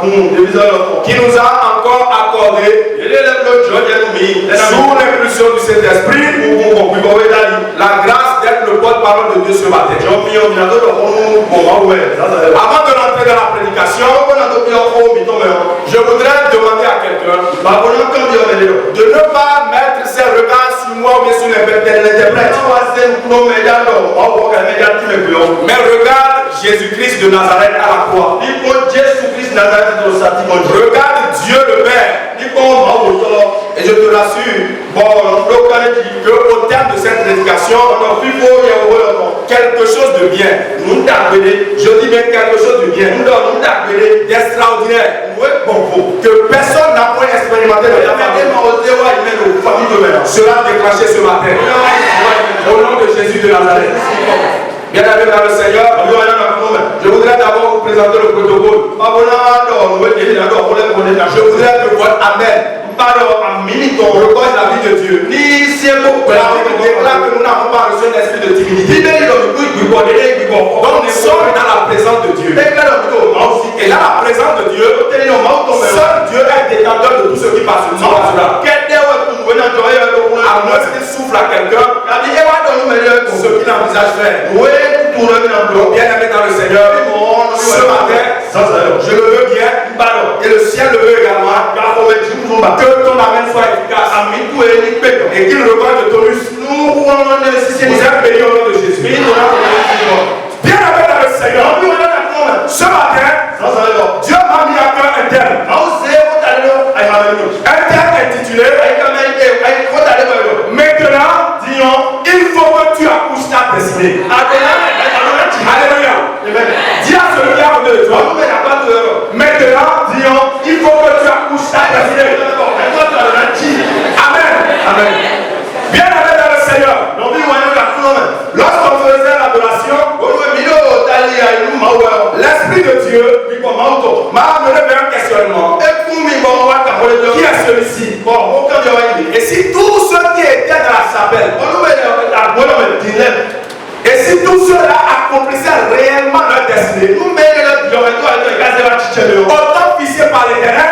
qui nous a encore accordé sous l'impulsion du Saint-Esprit la grâce d'être le porte-parole de Dieu ce matin. Avant de rentrer dans la prédication, je voudrais demander à quelqu'un de ne pas mettre ses regards sur moi ou bien sur l'interprète, mais regarde Jésus-Christ de Nazareth à la croix. Regarde Dieu le Père. Et je te rassure qu'au terme de cette prédication, quelque chose de bien, je dis bien quelque chose de bien, d'extraordinaire, que personne n'a pu expérimenter dans ta famille, sera déclenché ce matin. Au nom de Jésus de Nazareth. Bien aimé dans le Seigneur, je voudrais d'abord vous présenter le protocole. Je voudrais que votre Amen reconnaisse la vie de Dieu. La Bible déclare que nous n'avons pas reçu un esprit de timidité. Donc nous sommes dans la présence de Dieu. Et là, la présence de Dieu, seul Dieu est détenteur de tout ce qui passe sur nous. À moins qu'il souffle à quelqu'un, ce qu'il envisage faire. Bien aimé dans le Seigneur, ce matin, je le veux bien, et le ciel le veut également, que ton amène soit efficace et qu'il revoie de ton lustre. Vous êtes bénis au nom de Jésus. Bien aimé dans le Seigneur, ce matin, Dieu m'a mis à cœur un thème. Un thème intitulé Maintenant, disons, il faut que tu accouches ta destinée. Alléluia. Dis à celui qui a côté de toi. Maintenant, disons, il faut que tu accouches ta destinée. Amen. Amen. Bien aimé dans le Seigneur. Lorsqu'on faisait l'adoration, l'Esprit de Dieu m'a amené vers un questionnement. Qui est celui-ci? Et si tous ceux qui étaient dans la chapelle, et si tous ceux-là accomplissaient réellement leur destinée, autant fixés par l'Éternel,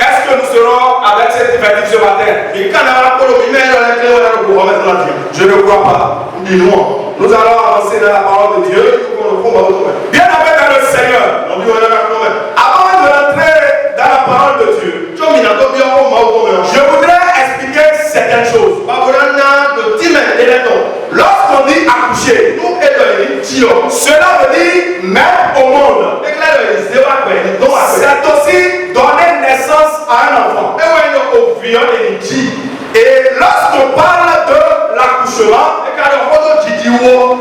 est-ce que nous serons avec cette verdict ce matin? Je ne crois pas. Nous allons avancer dans la parole de Dieu. Bien aimé dans le Seigneur, avant de rentrer dans la parole de Dieu, je voudrais expliquer certaines choses. Lorsqu'on dit accoucher, cela veut dire mettre au monde. C'est aussi donner naissance à un enfant. Et lorsqu'on parle de l'accouchement,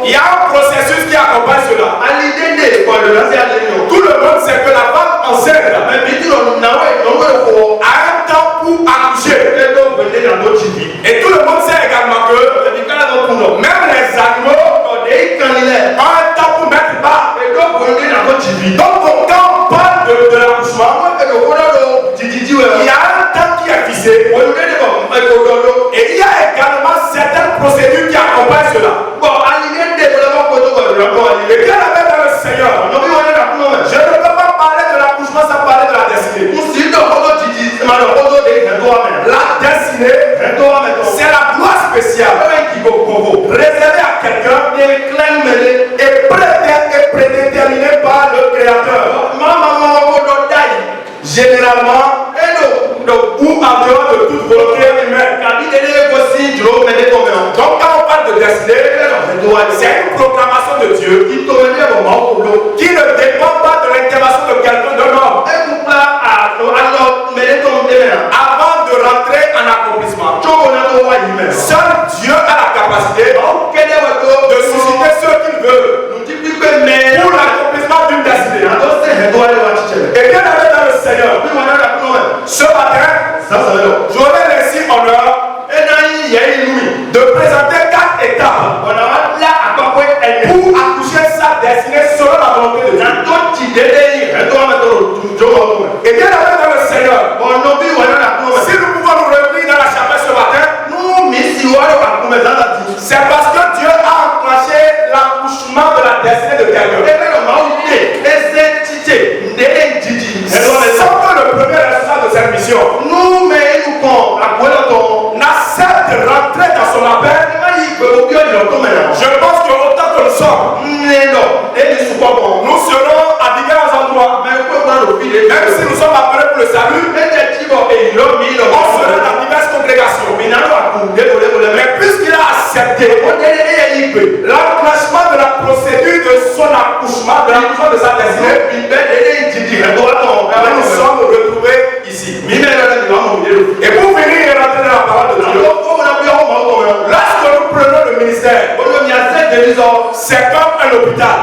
il y a un processus qui accompagne cela. Tout le monde sait que la femme enceinte a un temps pour accoucher. Et tout le monde sait également que même les animaux ont un temps pour mettre bas. Donc quand on parle de l'accouchement, il y a un temps qui est fixé. Et il y a également certaines procédures qui accompagnent cela. Et bien avec le Seigneur, je ne peux pas parler de l'accouchement sans parler de la destinée. La destinée, c'est la gloire spéciale réservée à quelqu'un et prédéterminée par le Créateur. Généralement, ou en dehors de toute volonté humaine. Donc quand on parle de destinée, c'est une proclamation de Dieu qui ne dépend pas de l'intervention de quelqu'un d'un homme avant de rentrer en accomplissement. Seul Dieu a la capacité de susciter ce qu'il veut pour l'accomplissement d'une destinée. Et bien aimé dans le Seigneur, ce matin, j'aurai ainsi honneur de présenter 4 étapes pour accoucher sa destinée selon la volonté de Dieu. Et bien aimé dans le Seigneur, si nous pouvons nous réunir dans la chapelle ce matin, maternité, l'enclenchement de la procédure de son accouchement, de l'accouchement de sa destinée, nous sommes retrouvés ici. Et pour venir et rentrer dans la parole de Dieu, lorsque nous prenons le ministère, c'est comme un hôpital.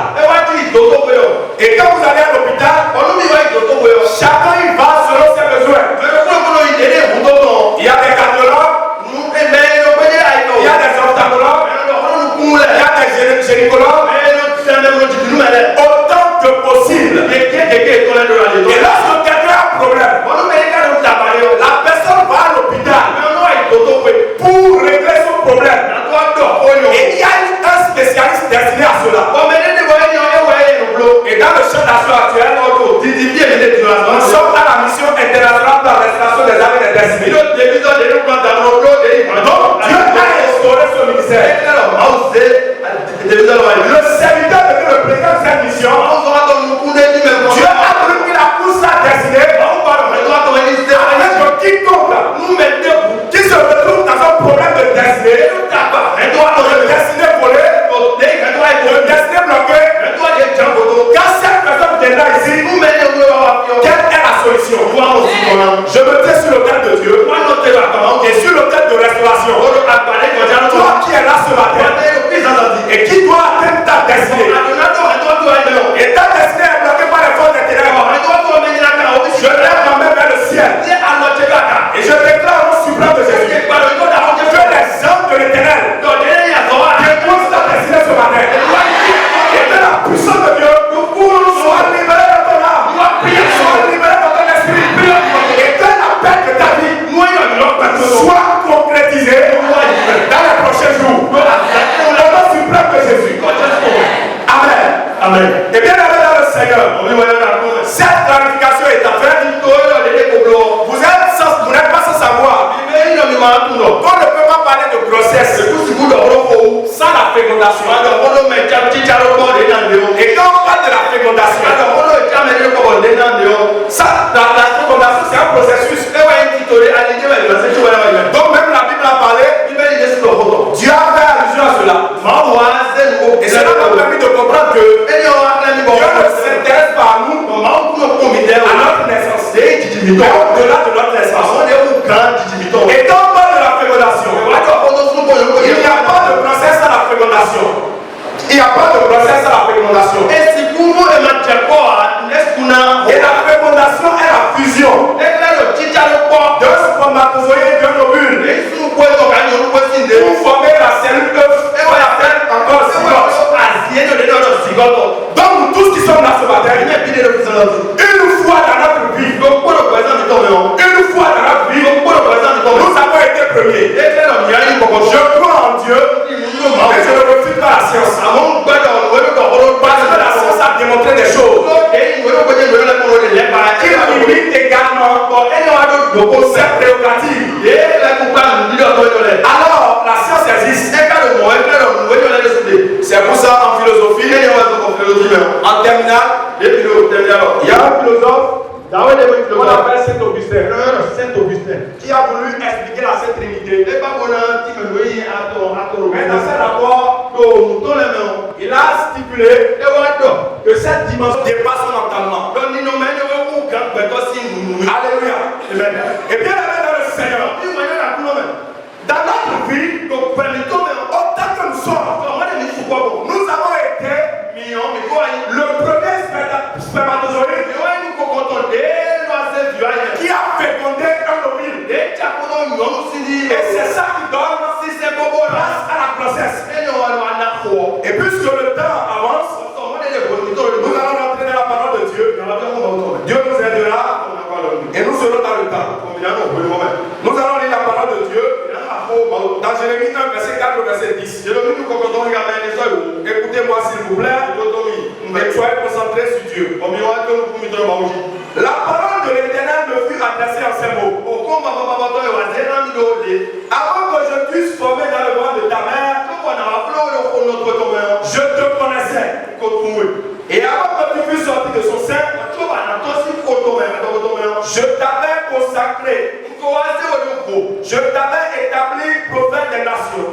Et quand vous allez à l'hôpital, chacun y va selon ses besoins. Il y a des cardiologues, il y a des ophtalmologues, il y a des gynécologues, autant que possible. Et lorsque quelqu'un a un problème, la personne va à l'hôpital pour régler son problème. Et il y a un spécialiste destiné à cela. Et dans le champ d'action actuel, nous sommes à la mission internationale de la restauration des âmes et des destinées. Donc Dieu a restauré ce ministère. Le serviteur devient le président de cette mission. Dieu a pris la course à destinée. Avec quiconque qui se retrouve dans un problème de destinée, de destinée volée, de destinée bloquée. Quand cette personne viendra ici, quelle est la solution? Je me tais sur l'autel de Dieu et sur l'autel de restauration. Toi qui es là ce matin et qui doit atteindre ta destinée, et ta destinée est bloquée par les forces des ténèbres, je lève ma main vers le ciel et je déclare au suprême de Jésus que les hommes de l'éternel déposent ta destinée ce matin. Et que la puissance de Dieu soit libérée dans ton âme, soit libérée dans ton esprit, et que la paix de ta vie soit concrétisée dans les prochains jours. Au nom suprême de Jésus. Amen. Amen. Et bien aimé dans le Seigneur, cette clarification est en fait. Vous n'êtes pas sans savoir qu'on ne peut pas parler de grossesse sans la fécondation. Et quand on parle de la fécondation, la fécondation c'est un processus. Donc même la Bible a parlé, Dieu a fait allusion à cela. Et cela m'a permis de comprendre que Dieu ne s'intéresse pas à nous, à notre naissance, mais au-delà de notre naissance. Et quand on parle de la fécondation, il n'y a pas de process à la fécondation. Il n'y a pas de process à la fécondation. Et la fécondation est la fusion d'un spermatozoïde et d'un ovule pour former la cellule œuf et la cellule encore zygote. Donc nous tous qui sommes là ce matin, une fois dans notre vie, nous avons été premiers. Je crois en Dieu et je ne refuse pas la science. Parce que la science a démontré des choses qui limitent également ses prérogatives. Alors la science existe. C'est pour ça en philosophie, en terminale, il y a un philosophe qu'on appelle Saint-Augustin, qui a voulu expliquer la Sainte Trinité. Mais dans ses rapports, il a stipulé que cette dimension dépasse son entendement. Alléluia. Et bien dans le Seigneur, dans notre vie, autant que nous sommes, nous avons été le premier spermatozoïde qui a fécondé un ovule. Et c'est ça qui donne place à la grossesse. Et puisque le temps avance, nous allons rentrer dans la parole de Dieu. Dieu nous aidera et nous serons dans le temps. Nous allons lire la parole de Dieu dans Jérémie 1, verset 4 au verset 10. Écoutez-moi s'il vous plaît et soyez concentrés sur Dieu. La parole de l'Éternel me fut adressée en ces mots. Avant que je puisse former dans le ventre de ta mère, je te connaissais. Et avant que tu fusses sorti de son sein, je t'avais consacré. Je t'avais établi prophète des nations.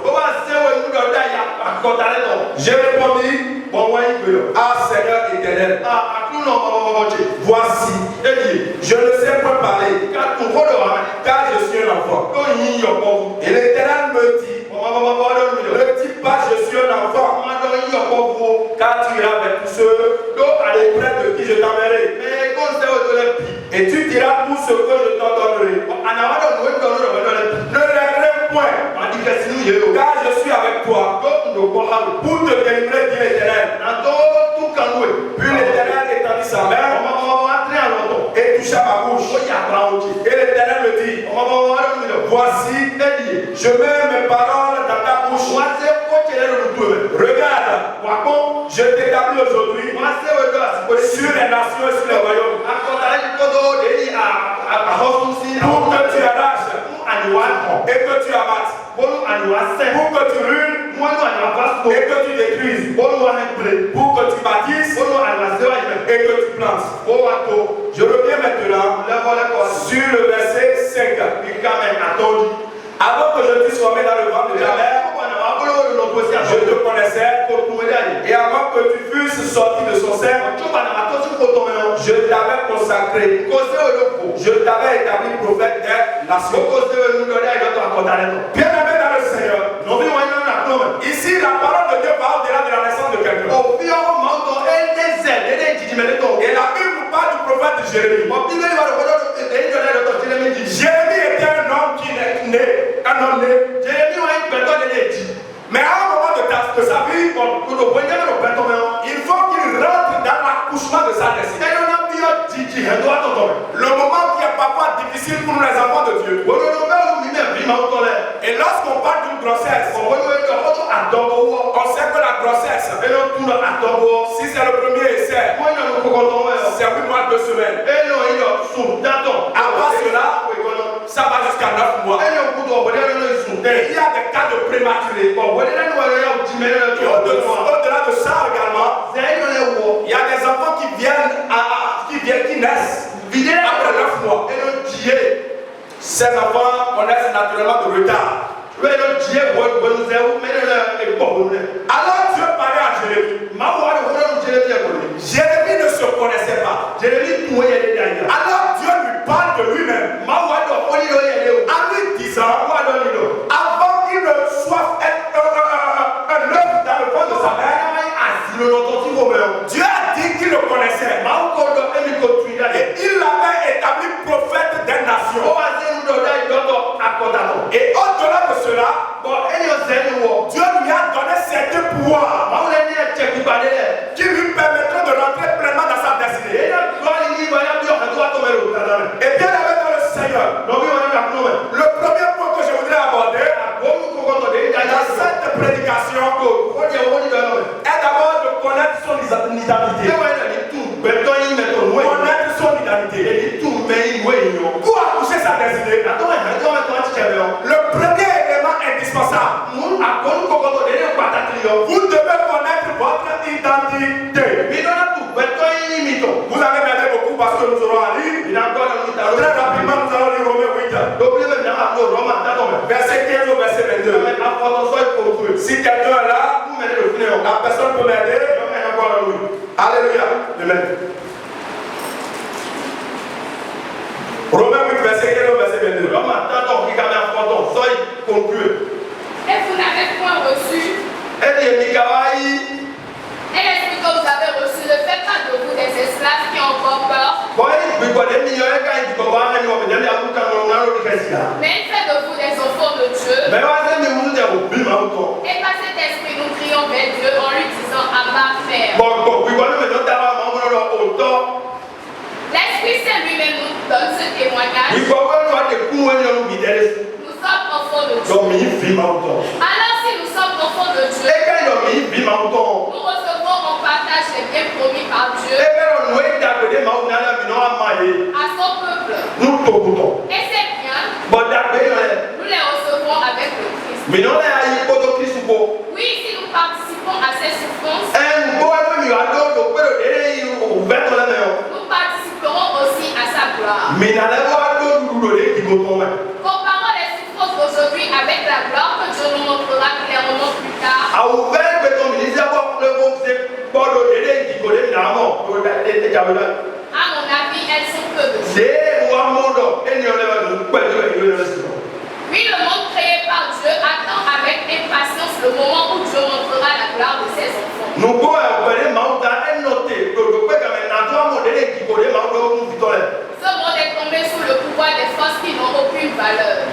J'ai répondu, ah Seigneur éternel, voici, je ne sais point parler, car je suis un enfant. Et l'Éternel me dit, ne dis pas je suis un enfant, car tu iras avec tous ceux auprès de qui je t'enverrai. Et tu diras tout ce que je t'ordonnerai. Ne regrette point, car je suis avec toi pour te délivrer, dit l'Éternel. Puis l'Éternel étendit sa main et toucha ma bouche. Et l'Éternel me dit, voici, je mets mes paroles dans ta bouche. Regarde, je t'établis aujourd'hui sur les nations et sur les royaumes pour que tu arraches et que tu abattes, pour que tu ruines et que tu détruises, pour que tu bâtisses et que tu plantes. Je reviens maintenant sur le verset 5. Avant que je t'eusse formé dans le ventre de ta mère, je te connaissais, et avant que tu fusses sorti de son sein, je t'avais consacré, je t'avais établi prophète des nations. Bien-aimé dans le Seigneur, ici la parole de Dieu va au-delà de la naissance de quelqu'un. Et la Bible parle du prophète Jérémie. Jérémie était un homme qui est né, un homme né. Mais à un moment de sa vie, il faut qu'il rentre dans l'accouchement de sa destinée. Le moment qui est parfois difficile pour nous les enfants de Dieu. Et lorsqu'on parle d'une grossesse, on sait que la grossesse, si c'est le premier essai, c'est 8 mois, 2 semaines. Après cela, ça va jusqu'à 9 mois. Et il y a des cas de prématurés. Et au-delà de ça également, il y a des enfants qui naissent après 9 mois. Ces enfants connaissent naturellement de retard. Alors Dieu parlait à Jérémie. Jérémie ne se connaissait pas. Alors Dieu lui parle de lui-même. En lui disant, avant qu'il ne soit un œuf dans le ventre de sa mère, Dieu a dit qu'il le connaissait. Et il l'avait établi prophète des nations. Et au-delà de cela, Dieu lui a donné certains pouvoirs qui lui permettront de rentrer pleinement dans sa destinée. Et bien aimé dans le Seigneur, le premier point que je voudrais aborder dans cette prédication est d'abord de connaître son identité. Connaître son identité. Pour accoucher sa destinée, le premier élément indispensable, vous devez connaître votre identité. Vous allez m'aider beaucoup parce que nous aurons à lire. Très rapidement, nous allons lire Romains 8. Verset 15 au verset 22. Si quelqu'un est là, la personne peut m'aider. Alléluia. Amen. Romains 8, verset 15 au verset 22. Et vous n'avez point reçu. Et l'esprit que vous avez reçu ne fait pas de vous des esclaves qui ont encore peur. Mais il fait de vous des enfants de Dieu. Et par cet esprit, nous crions vers Dieu en lui disant Abba, Père. L'Esprit Saint lui-même nous donne ce témoignage. Nous sommes enfants de Dieu. Alors, si nous sommes enfants de Dieu, nous recevons en partage les biens promis par Dieu à son peuple. Et ces biens, nous les recevons avec le Christ. Oui, si nous participons à ses souffrances, nous participerons aussi à sa gloire. Comparons les souffrances aujourd'hui avec la gloire que Dieu nous montrera clairement plus tard. À ouvert que ton ministère va le groupe c'est pas le délai qui connaît finalement. À mon avis, elles sont peu de choses. C'est ou un monde et n'y en a pas de Oui, le monde créé par Dieu attend avec impatience le moment où Dieu montrera la gloire de ses enfants. nous pouvons appeler Mauta et noter que le peuple a maintenant un modèle qui connaît Mauta ou nous vitons. Ce monde est tombé sous le pouvoir des forces qui n'ont aucune valeur.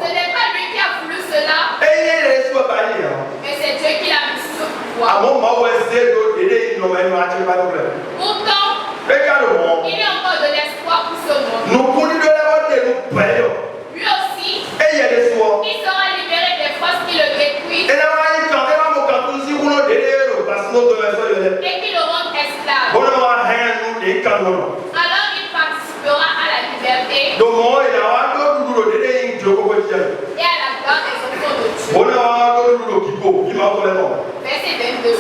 Ce n'est pas lui qui a voulu cela, mais c'est Dieu qui l'a mis sous ce pouvoir. Pourtant, il y a encore de l'espoir pour ce monde. Lui aussi, il sera libéré des forces qui le détruisent et qui le rendent esclave. Alors il participera à la liberté et à la gloire des enfants de Dieu. Verset 22.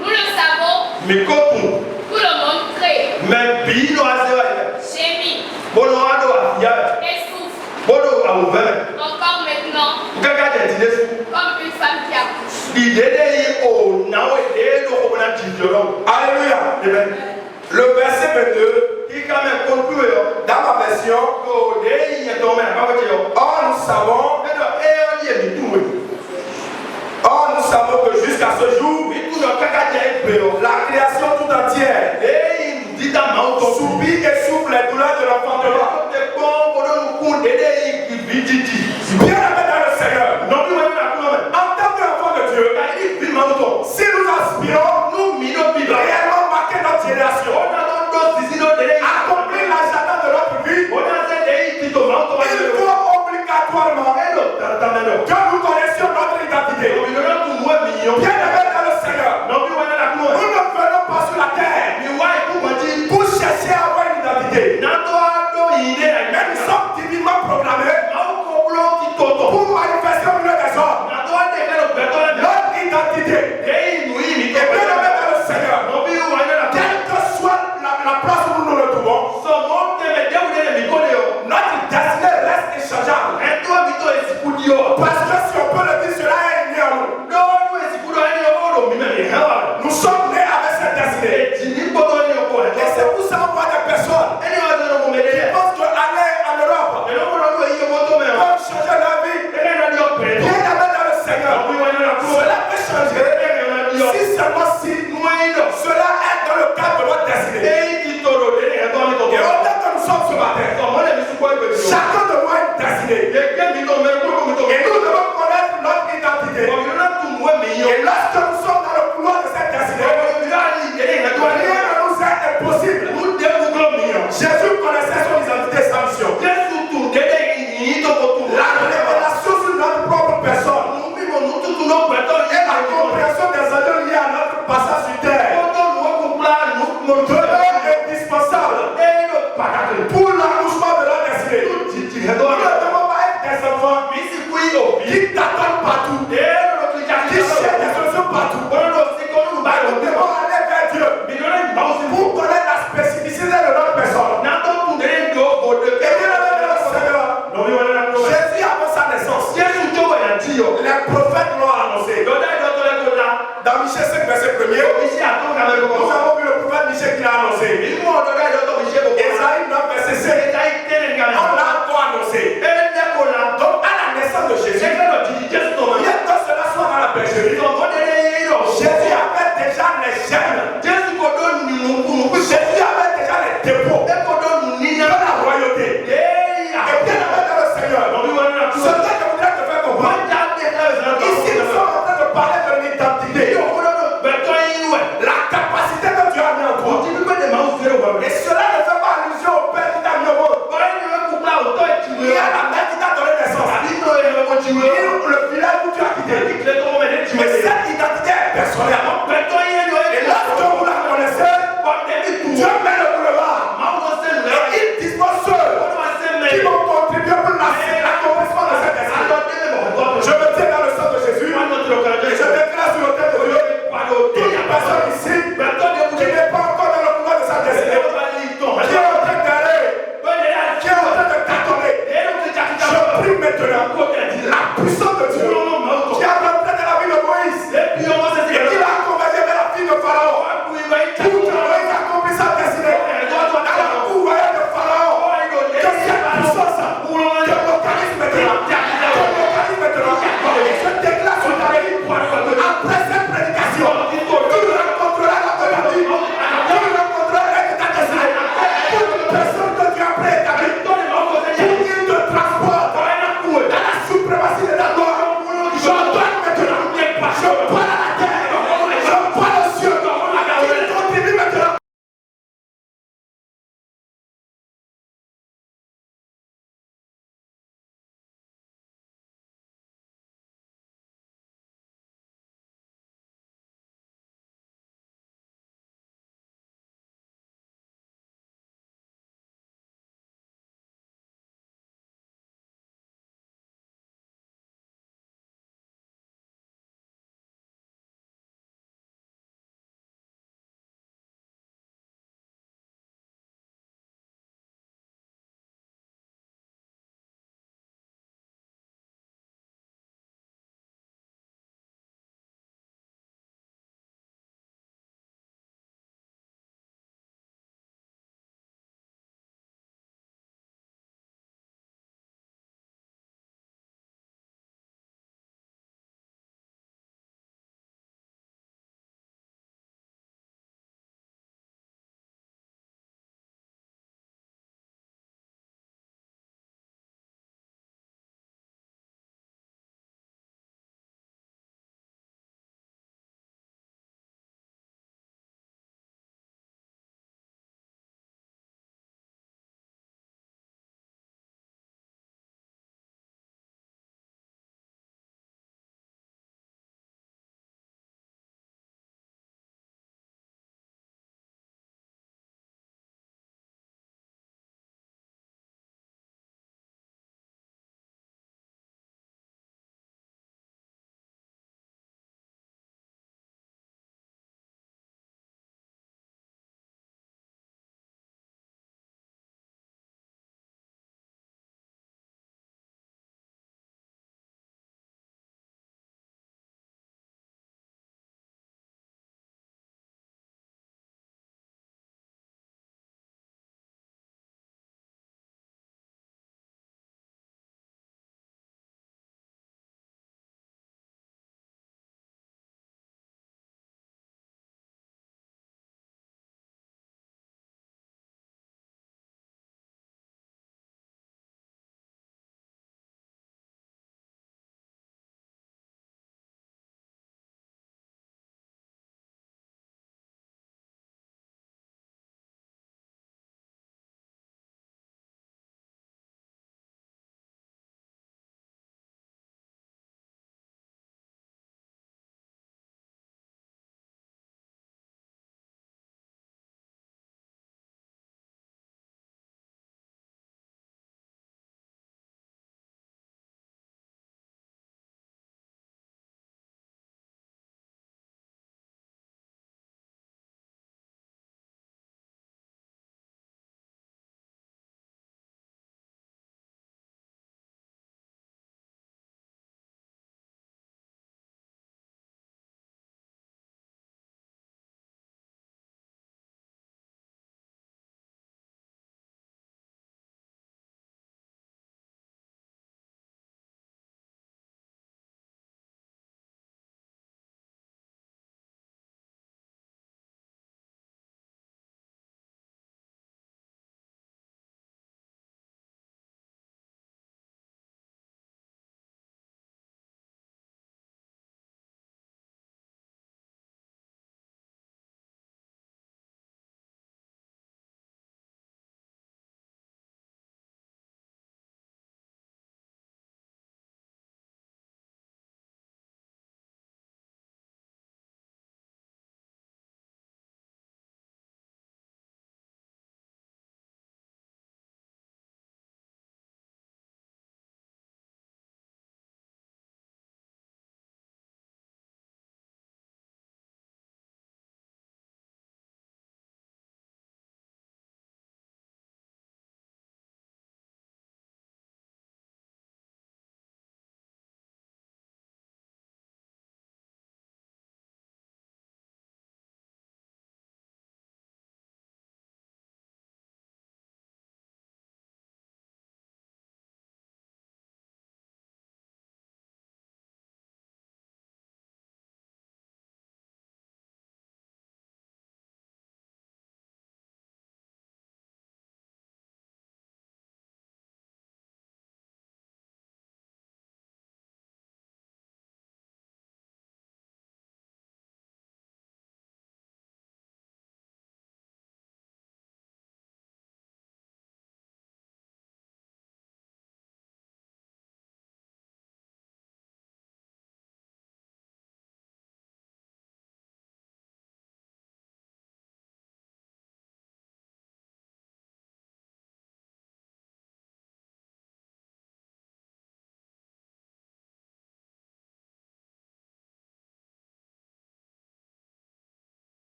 Nous le savons, tout le monde crée, gémit et souffre. Encore maintenant, comme une femme qui accouche. Alléluia. Le verset 22, dans ma version, nous savons que jusqu'à ce jour, la création tout entière subit et souffre les douleurs de l'enfantement. Bien aimé dans le Seigneur, en tant qu'enfant de Dieu, si nous aspirons réellement marquer notre génération, accomplir l'agenda de notre vie, il faut obligatoirement que nous connaissions notre identité. Bien aimé dans le Seigneur, nous ne venons pas sur la terre pour chercher à avoir une identité. Mais nous sommes divinement proclamés pour manifester au milieu des hommes notre identité. Et bien aimé dans le Seigneur, quelle que soit la place où nous nous retrouvons, notre destinée reste inchangeable. Parce que si on peut le dire, cela est né en nous. Nous sommes nés avec cette destinée. Et c'est pour ça qu'on voit des personnes qui pensent qu'aller en Europe peut changer leur vie. Bien aimé dans le Seigneur, cela peut changer si seulement si cela est dans le cadre de votre destinée. Et autant que nous sommes ce matin, chacun de moi a une destinée. Et nous devons connaître notre identité. Et lorsque nous sommes dans le couloir de cette destinée, rien ne nous est impossible. Jésus connaissait son identité sans mission. La révélation sur notre propre personne et la compréhension des enjeux liés à notre passage sur terre demeure indispensable pour l'accouchement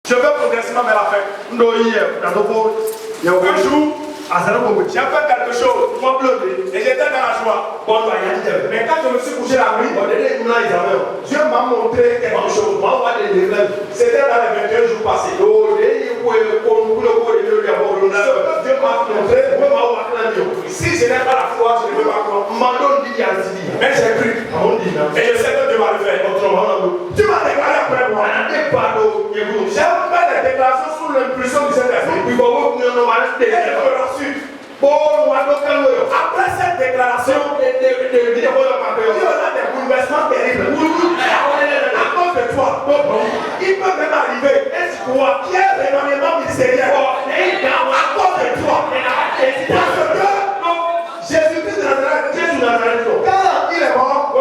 Je vais progressivement vers la fin. Un jour, j'ai fait quelque chose, et j'étais dans la joie. Mais quand je me suis couché la nuit, Dieu m'a montré quelque chose. C'était dans les 21 jours passés. Dieu m'a montré. Si je n'ai pas la foi, je ne peux pas croire. Mais j'ai cru. Et je sais que Dieu va le faire. Tu m'as déclaré après moi. J'ai fait des déclarations sous l'impulsion du Saint-Esprit. Et je reçu. Après cette déclaration, il y aura des bouleversements terribles. À cause de toi, il peut même arriver qu'il y ait un événement ministériel. À cause de toi. Parce que Jésus-Christ de Nazareth, quand il est mort,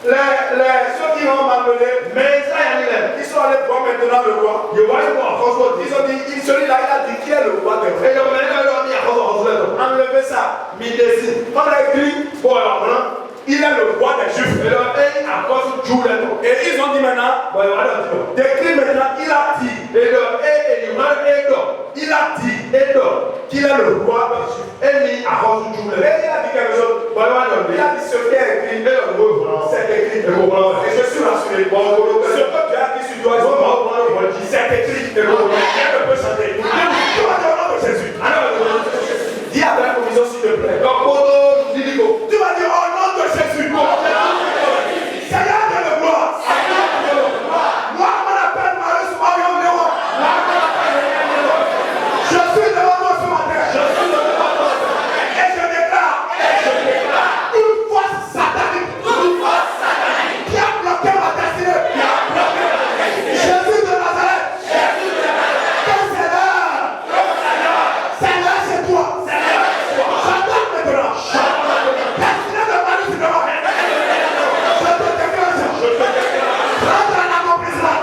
ceux qui l'ont malmené, ils sont allés voir maintenant le roi. Ils ont dit, celui-là, il a dit qui est le roi des rois. Enlevez ça, Midesi. On a écrit, il est le roi des Juifs. Et ils ont dit maintenant, décrit maintenant, il a dit, qu'il est le roi des Juifs. Et il a dit quelque chose. Il a dit ce qui est écrit, c'est écrit. Et je suis rassuré. Ce que Dieu a dit sur toi, c'est écrit. Et je peux chanter. Tu vas dire au nom de Jésus. Dis avec la commission s'il te plaît. Tu vas dire au nom de Jésus. Seigneur de la gloire. Moi, on m'appelle Marius Marion Léon. Je suis devant toi ce matin. Et je déclare une force satanique qui a bloqué ma destinée. Jésus de Nazareth. Ton Seigneur. Seigneur, c'est toi. J'entends maintenant. Destinée de Marius Léon. Je te déclare ça. Rentre en accomplissement.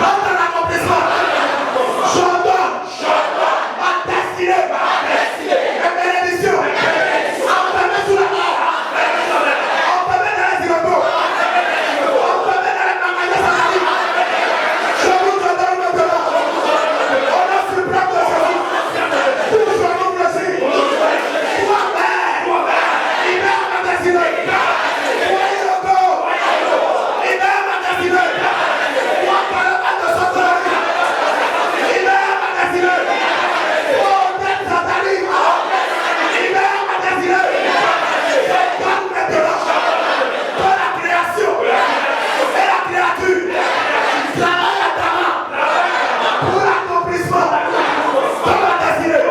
Rentre en accomplissement. J'entends ma destinée. Ma bénédiction. Enfermée sous la mort. Enfermée dans les immeubles. Enfermée dans les magasins sataniques. Je vous donne maintenant. On a suprême de Jésus. Toujours nous plaisir. Toi-même. Libère ma destinée. Voyez le corps. Libère ma destinée. Toi, par le mal de sorcellerie. Libère ma destinée. Oh, tête satanique. Libère ma destinée. Je donne maintenant que la création et la créature travaillent à ta main pour l'accomplissement de ma destinée.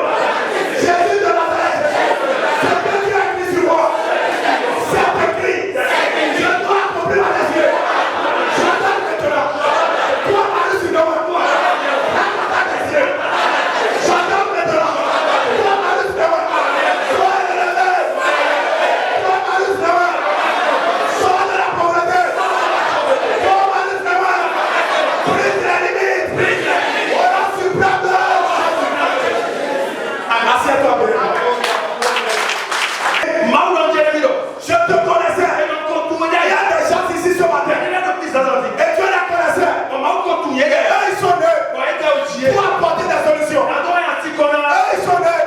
Jésus de Nazareth, ce que tu as écrit sur moi, c'est écrit. Je dois accomplir ma destinée. Je donne maintenant. Toi, Marius, tu dois prendre ta destinée. Je donne maintenant. Toi, Marius, tu dois sois élevé. Toi, Marius, tu dois sors de la pauvreté. Toi, Marius, tu dois brise les limites. On a suprême de assieds-toi bien. Je te connaissais. Il y a des gens ici ce matin. Et Dieu les connaissait. Eux, ils sont nés pour apporter des solutions. Eux, ils sont nés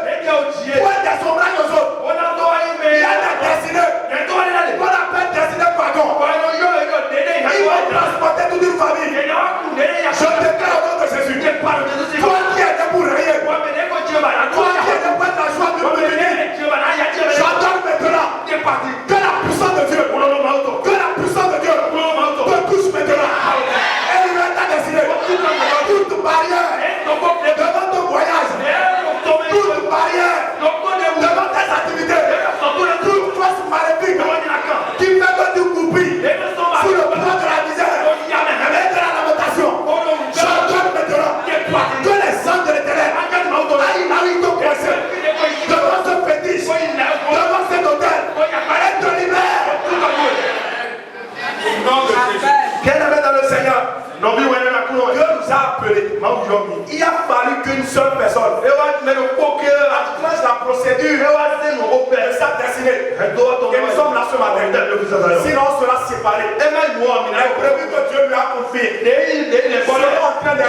pour être des ombrages aux autres. Il y a des destinés qu'on appelle destinés wagons. Ils vont transporter toute une famille. Je déclare au nom de Jésus. Toi qui es né pour rien. Toi qui es né pour être la joie de l'unité. J'entends maintenant que la puissance de Dieu, te touche maintenant. Et il va ta destinée. Toute barrière devant ton voyage, toute barrière devant tes activités, toute force maléfique qui fait que tu coupilles sous le poids de la misère et de la lamentation. J'entends maintenant que les hommes de l'éternel aillent là où ils t'ont coincé, devant ce fétiche, devant cet hôtel, et te libère. Bien aimé dans le Seigneur, Dieu nous a appelés. Il a fallu qu'une seule personne enclenche la procédure de sa destinée. Et nous sommes là ce matin. Sinon on sera séparés. Il est prévu que Dieu lui a confié. On est en train de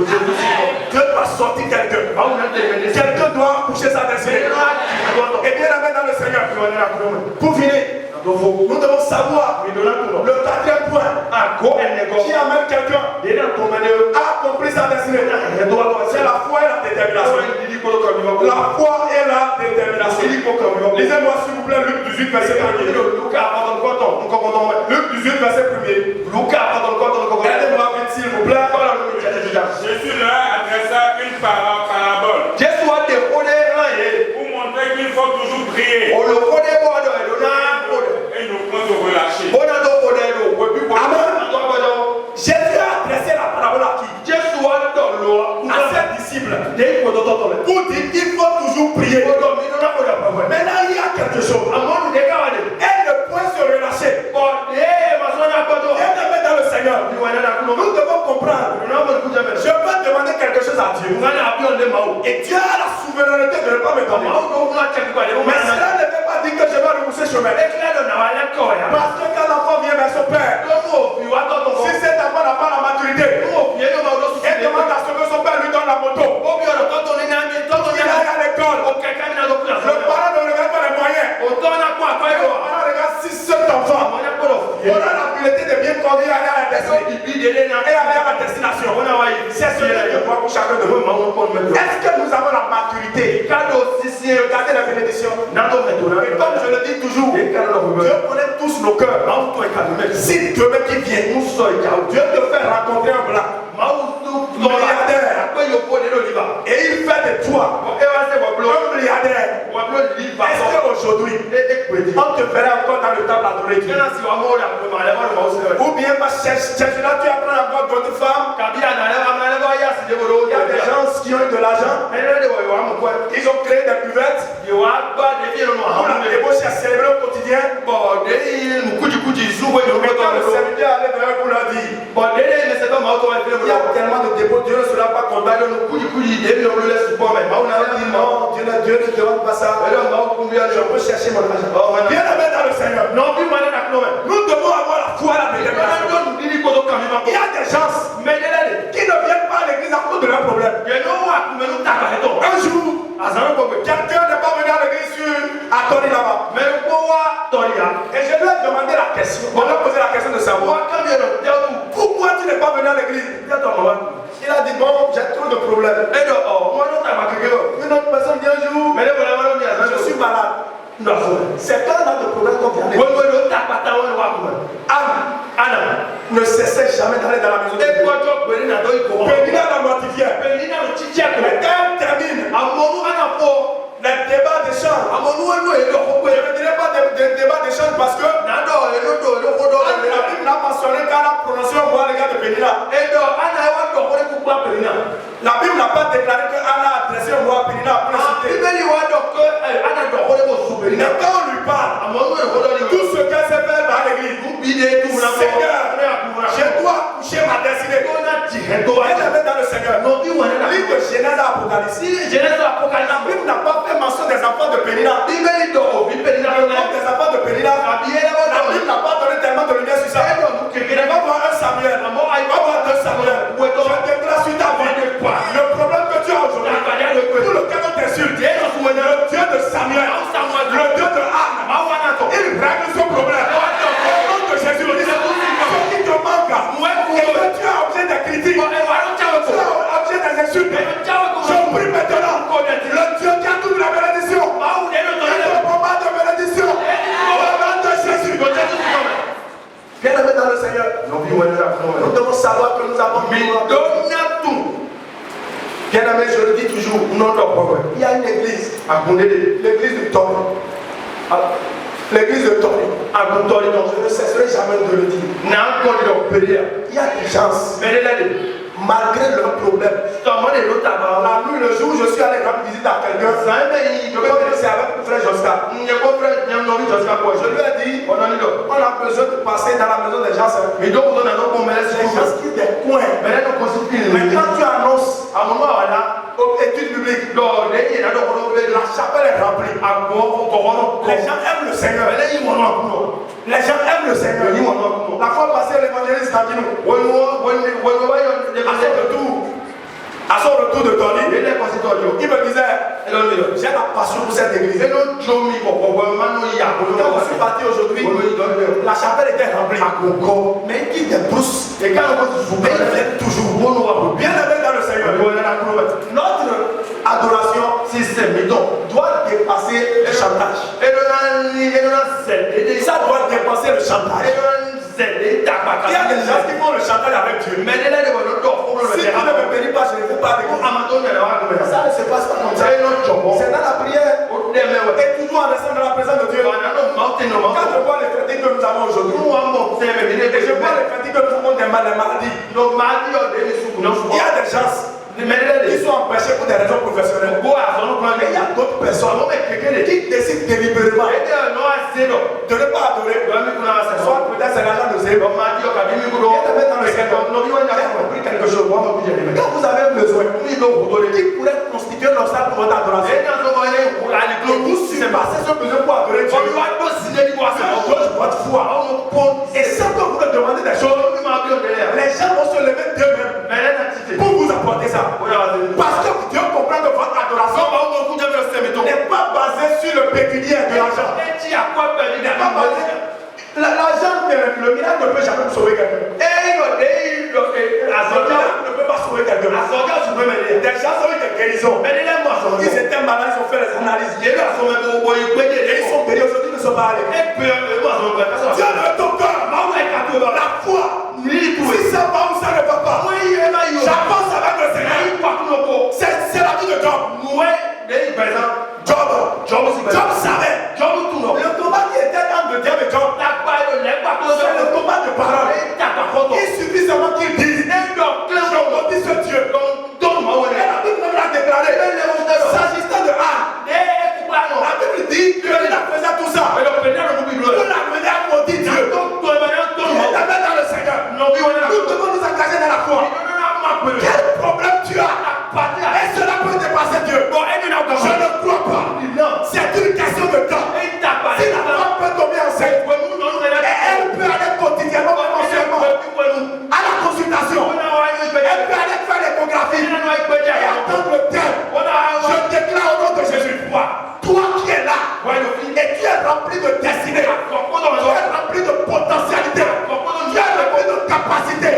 Dieu doit sortir quelqu'un. Quelqu'un doit coucher sa destinée. Et bien aimé dans le Seigneur. Pour finir, nous devons savoir le quatrième point qui amène quelqu'un à accomplir sa destinée. C'est la foi et la détermination. La foi et la détermination. Lisez-moi s'il vous plaît Luc 18 verset 1. Luc 18 verset 1. Regardez-moi vite s'il vous plaît. Jésus leur adressa une parabole pour montrer qu'il faut toujours prier et ne pas se relâcher. Amen. Jésus a adressé la parabole à qui? À ses disciples. Pour dire qu'il faut toujours prier. Maintenant il y a quelque chose. Et ne point se relâcher. Bien-aimé dans le Seigneur. Nous devons comprendre. Je peux demander quelque chose à Dieu. Et Dieu a la souveraineté de ne pas me donner. Mais cela ne veut pas dire que je vais repousser chemin. Parce que quand l'enfant vient vers son père, si cet enfant n'a pas la maturité, et demande à ce que son père lui donne la moto, il aille à l'école. Le parent ne regarde pas les moyens. Le parent regarde si cet enfant aura l'habilité de bien conduire aller à la destinée et aller à la destination. C'est ce que Dieu voit pour chacun de nous. Est-ce que nous avons la maturité de garder la bénédiction? Et comme je le dis toujours, Dieu connaît tous nos cœurs. Si demain qui vient, Dieu te fait rencontrer un blanc milliardaire et il fait de toi un milliardaire, est-ce qu'aujourd'hui on te verrait encore dans le temple adoré Dieu? Ou bien là tu apprends encore d'autres femmes? Il y a des gens qui ont eu de l'argent, ils ont créé des cuvettes pour la débauche à célébrer au quotidien. Mais quand le serviteur allait vers eux pour leur dire, il y a tellement de dépôts, Dieu ne sera pas content. On a dit non, Dieu ne demande pas ça. Je peux chercher mon argent. Bien aimé dans le Seigneur. Nous devons avoir la foi à la détermination. Il y a des gens qui ne viennent pas à l'église à cause de leurs problèmes. Un jour, quelqu'un n'est pas venu à l'église à Tony là-bas. Et je lui ai demandé la question. On lui a posé la question de savoir pourquoi tu n'es pas venu à l'église. Il a dit bon, j'ai trop de problèmes. Une autre personne dit un jour, je suis malade. C'est quand on a de problèmes qu'on vient. Anna ne cessait jamais d'aller dans la maison de Dieu. Pénina la mortifière. Et quand elle termine, les débats des chants. Je ne dirais pas des débats des chants parce que la Bible n'a mentionné qu'elle a prononcé un mot à l'égard de Pénina. La Bible n'a pas déclaré que Anna a adressé un mot à Pénina pour le citer. Mais quand on lui parle, tout ce qu'elle sait faire dans l'église, Seigneur, je dois coucher ma destinée. Elle est dans le Seigneur. Livre de Genèse à Apocalypse. La Bible n'a pas fait mention des enfants de Pénina. Des enfants de Pénina. La Bible n'a pas donné tellement de lumière sur ça. On va voir un Samuel. On va voir deux Samuel. Je déclare suite à vous. Le problème que tu as aujourd'hui, pour lequel on t'insulte, le Dieu de Samuel, le Dieu de Anne, il règle son problème. Au nom de Jésus, ce qui te manque, et que tu as objet des critiques, tu as objet des insultes, je prie maintenant, le Dieu qui a toute la bénédiction, il ne prend pas de bénédiction, au nom de Jésus. Bien aimé dans le Seigneur, nous devons savoir que nous avons tout. Bien aimé, je le dis toujours, il y a une église, l'église de Tony. L'église de Tony, je ne cesserai jamais de le dire. Il y a des gens, malgré leurs problèmes, la nuit, le jour où je suis allé rendre visite à quelqu'un, je peux dire c'est avec mon frère Josca. Je lui ai dit, on a besoin de passer dans la maison des gens. Les gens qui des coins. Mais quand tu annonces études bibliques, la chapelle est remplie. Les gens aiment le Seigneur. Les gens aiment le Seigneur. La fois passée, l'évangéliste a dit nous. passion pour cette église. Quand je suis parti aujourd'hui, la chapelle était remplie. Mais il dit des brousses. Et quand vous vient toujours. Bien aimé dans le Seigneur. Notre adoration doit dépasser le chantage. Ça doit dépasser le chantage. Il y a des gens qui font le chantage avec Dieu. Si tu ne me bénis pas, je ne vais pas avec vous. Ça ne se passe pas comme ça. C'est dans la prière. Et toujours en restant dans la présence de Dieu. Quand je vois les fatigues que nous avons aujourd'hui, et je vois les fatigues que nous avons des maladies, il y a des gens qui sont empêchés pour des raisons professionnelles. Et il y a d'autres personnes qui décident délibérément de ne pas adorer. Soit peut-être c'est l'argent de zéro. Quelque chose. Quand vous avez besoin, qui pourrait constituer l'obstacle pour votre adoration? Vous surpassez ce besoin pour adorer Dieu. Votre foi. Et sans que vous ne demandez des choses, les gens vont se lever d'eux-mêmes pour vous apporter ça. Parce que Dieu comprend que votre adoration n'est pas basée sur le pécuniaire de l'argent. L'argent, le miracle ne peut jamais vous sauver quelqu'un. L'argent ne peut pas sauver quelqu'un. Des gens ont eu des guérisons. Ils étaient malades, ils ont fait les analyses. Et ils sont guéris, aujourd'hui ils ne sont pas allés. Dieu ne ton cœur. La foi. Si ça va ou ça ne va pas. J'avance avec le Seigneur. C'est la vie de Job. Job savait. Le combat qui était dans le diable de Job, c'est le combat de parole. Il suffit seulement qu'il dise, je maudis ce Dieu. Et la Bible même l'a déclaré. S'agissant de Anne, la Bible dit que il a fait tout ça pour l'amener à maudire Dieu. Il est dans le Seigneur. Nous devons nous engager dans la foi. Quel problème tu as? Et cela peut dépasser Dieu. Je ne crois pas. C'est une question de temps. Si la femme peut tomber enceinte, et elle peut aller quotidiennement, mensuellement, à la consultation, elle peut aller faire l'échographie et attendre le terme. Je déclare au nom de Jésus, toi qui es là, et tu es rempli de destinée, tu es rempli de potentialité, tu es rempli de capacité.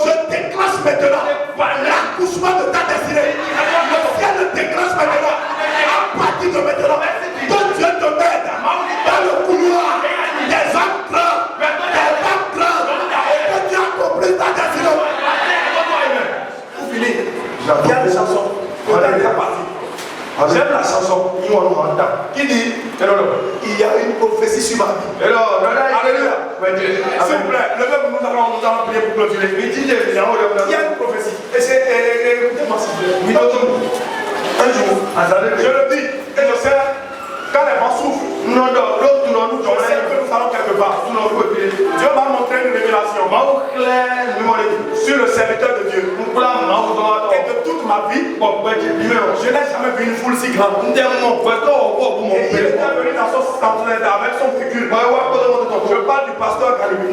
Je déclenche maintenant l'accouchement de ta destinée. Le ciel le déclenche maintenant. À partir de maintenant, que Dieu te mette dans le couloir des hommes grands, des femmes grandes, et que tu accomplisses ta destinée. Pour finir, il y a des chansons. J'aime la chanson qui dit il y a une prophétie sur ma vie. Alléluia. S'il vous plaît, levez-vous, nous allons prier pour clôturer. Il y a une prophétie. Et c'est. Écoutez-moi s'il vous plaît. Un jour, je le dis, et je sais, quand les vents soufflent, je sais que nous allons quelque part. Dieu m'a montré une révélation sur le serviteur de Dieu. Et de toute ma vie, je n'ai jamais vu une foule si grande. Et il est venu dans son centenaire avec son véhicule. Je parle du pasteur Calibé.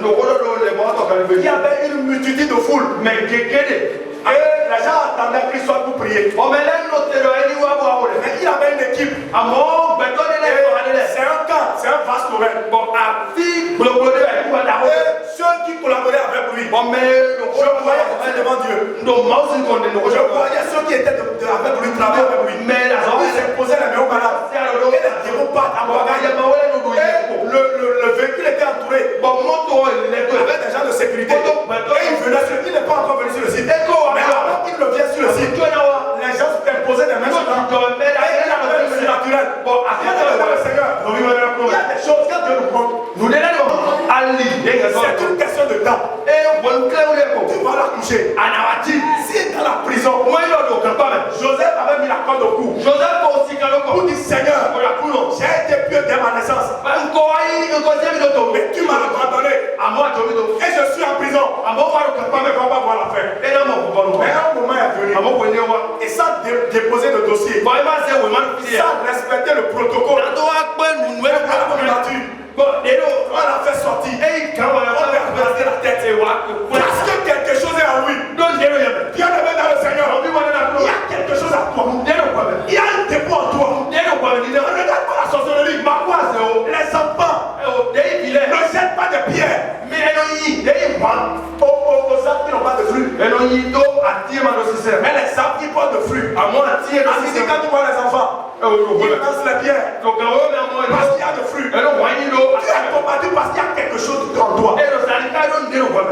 Il y avait une multitude de foules. Et les gens attendaient qu'il soit pour prier. Mais il avait une équipe. C'est un camp, c'est un vaste domaine. Et ceux qui collaboraient avec lui, je voyais devant Dieu. Je voyais ceux qui étaient avec lui, travailler avec lui. Ils imposaient les meilleurs malades. Et les démons partent en bagaille. Et le véhicule était entouré avec des gens de sécurité. Et il venait, il n'est pas encore venu sur le site. Mais avant qu'il ne vienne sur le site, les gens imposaient des mains sur lui. Et il avait le naturel. Le Seigneur, il y a des choses quand Dieu nous prend. C'est une question de temps. Tu vas la coucher. Si dans la prison, Joseph avait mis la corde au cou. Pour dire Seigneur, j'ai été pieux dès ma naissance. Mais tu m'as abandonné. Et je suis en prison. Mais on va pas voir la fin. Mais un moment est venu. Et sans déposer le dossier, sans respecter le protocole, on l'a fait sortir. On lui a rasé la tête. Parce que quelque chose est en lui. Bien aimé dans le Seigneur. Il y a quelque chose à toi. Il y a un dépôt en toi. Mais les arbres qui portent de fruits. Ici, quand tu vois les enfants, ils lancent les pierres. Parce qu'il y a de fruits. Tu es combattu parce qu'il y a quelque chose en toi.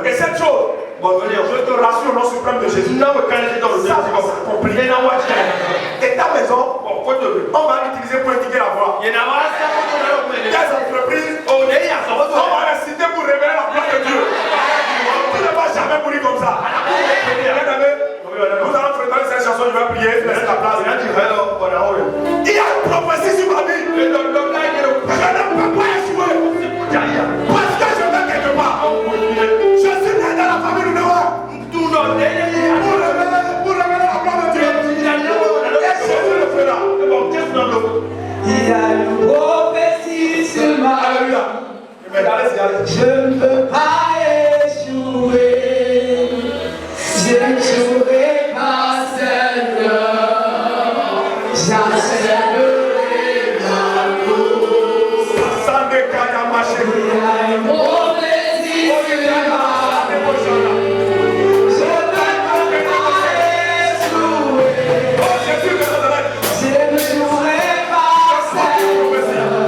Et cette chose, je te rassure, au nom suprême de Jésus, ça va s'accomplir. Et ta maison, on va l'utiliser pour étudier la voie. Tes entreprises, on va les citer pour révéler la gloire de Dieu. Tu ne vas jamais mourir comme ça. Nous allons fréquenter cette chanson, je vais prier, laisse la place. Il y a une prophétie sur ma vie. Je ne peux pas échouer. Parce que je vais quelque part. Je suis né dans la famille de Noah. Pour révéler la gloire de Dieu. Et Jésus le fera. Il y a une prophétie sur ma vie. Alléluia. Je ne peux pas échouer. Je ne jouerai pas Seigneur. J'accélérerai la course. Sans décaler à marcher. Il y a une prophétie sur ma vie. Je ne peux pas échouer. Oh Jésus, Je ne jouerai pas Seigneur.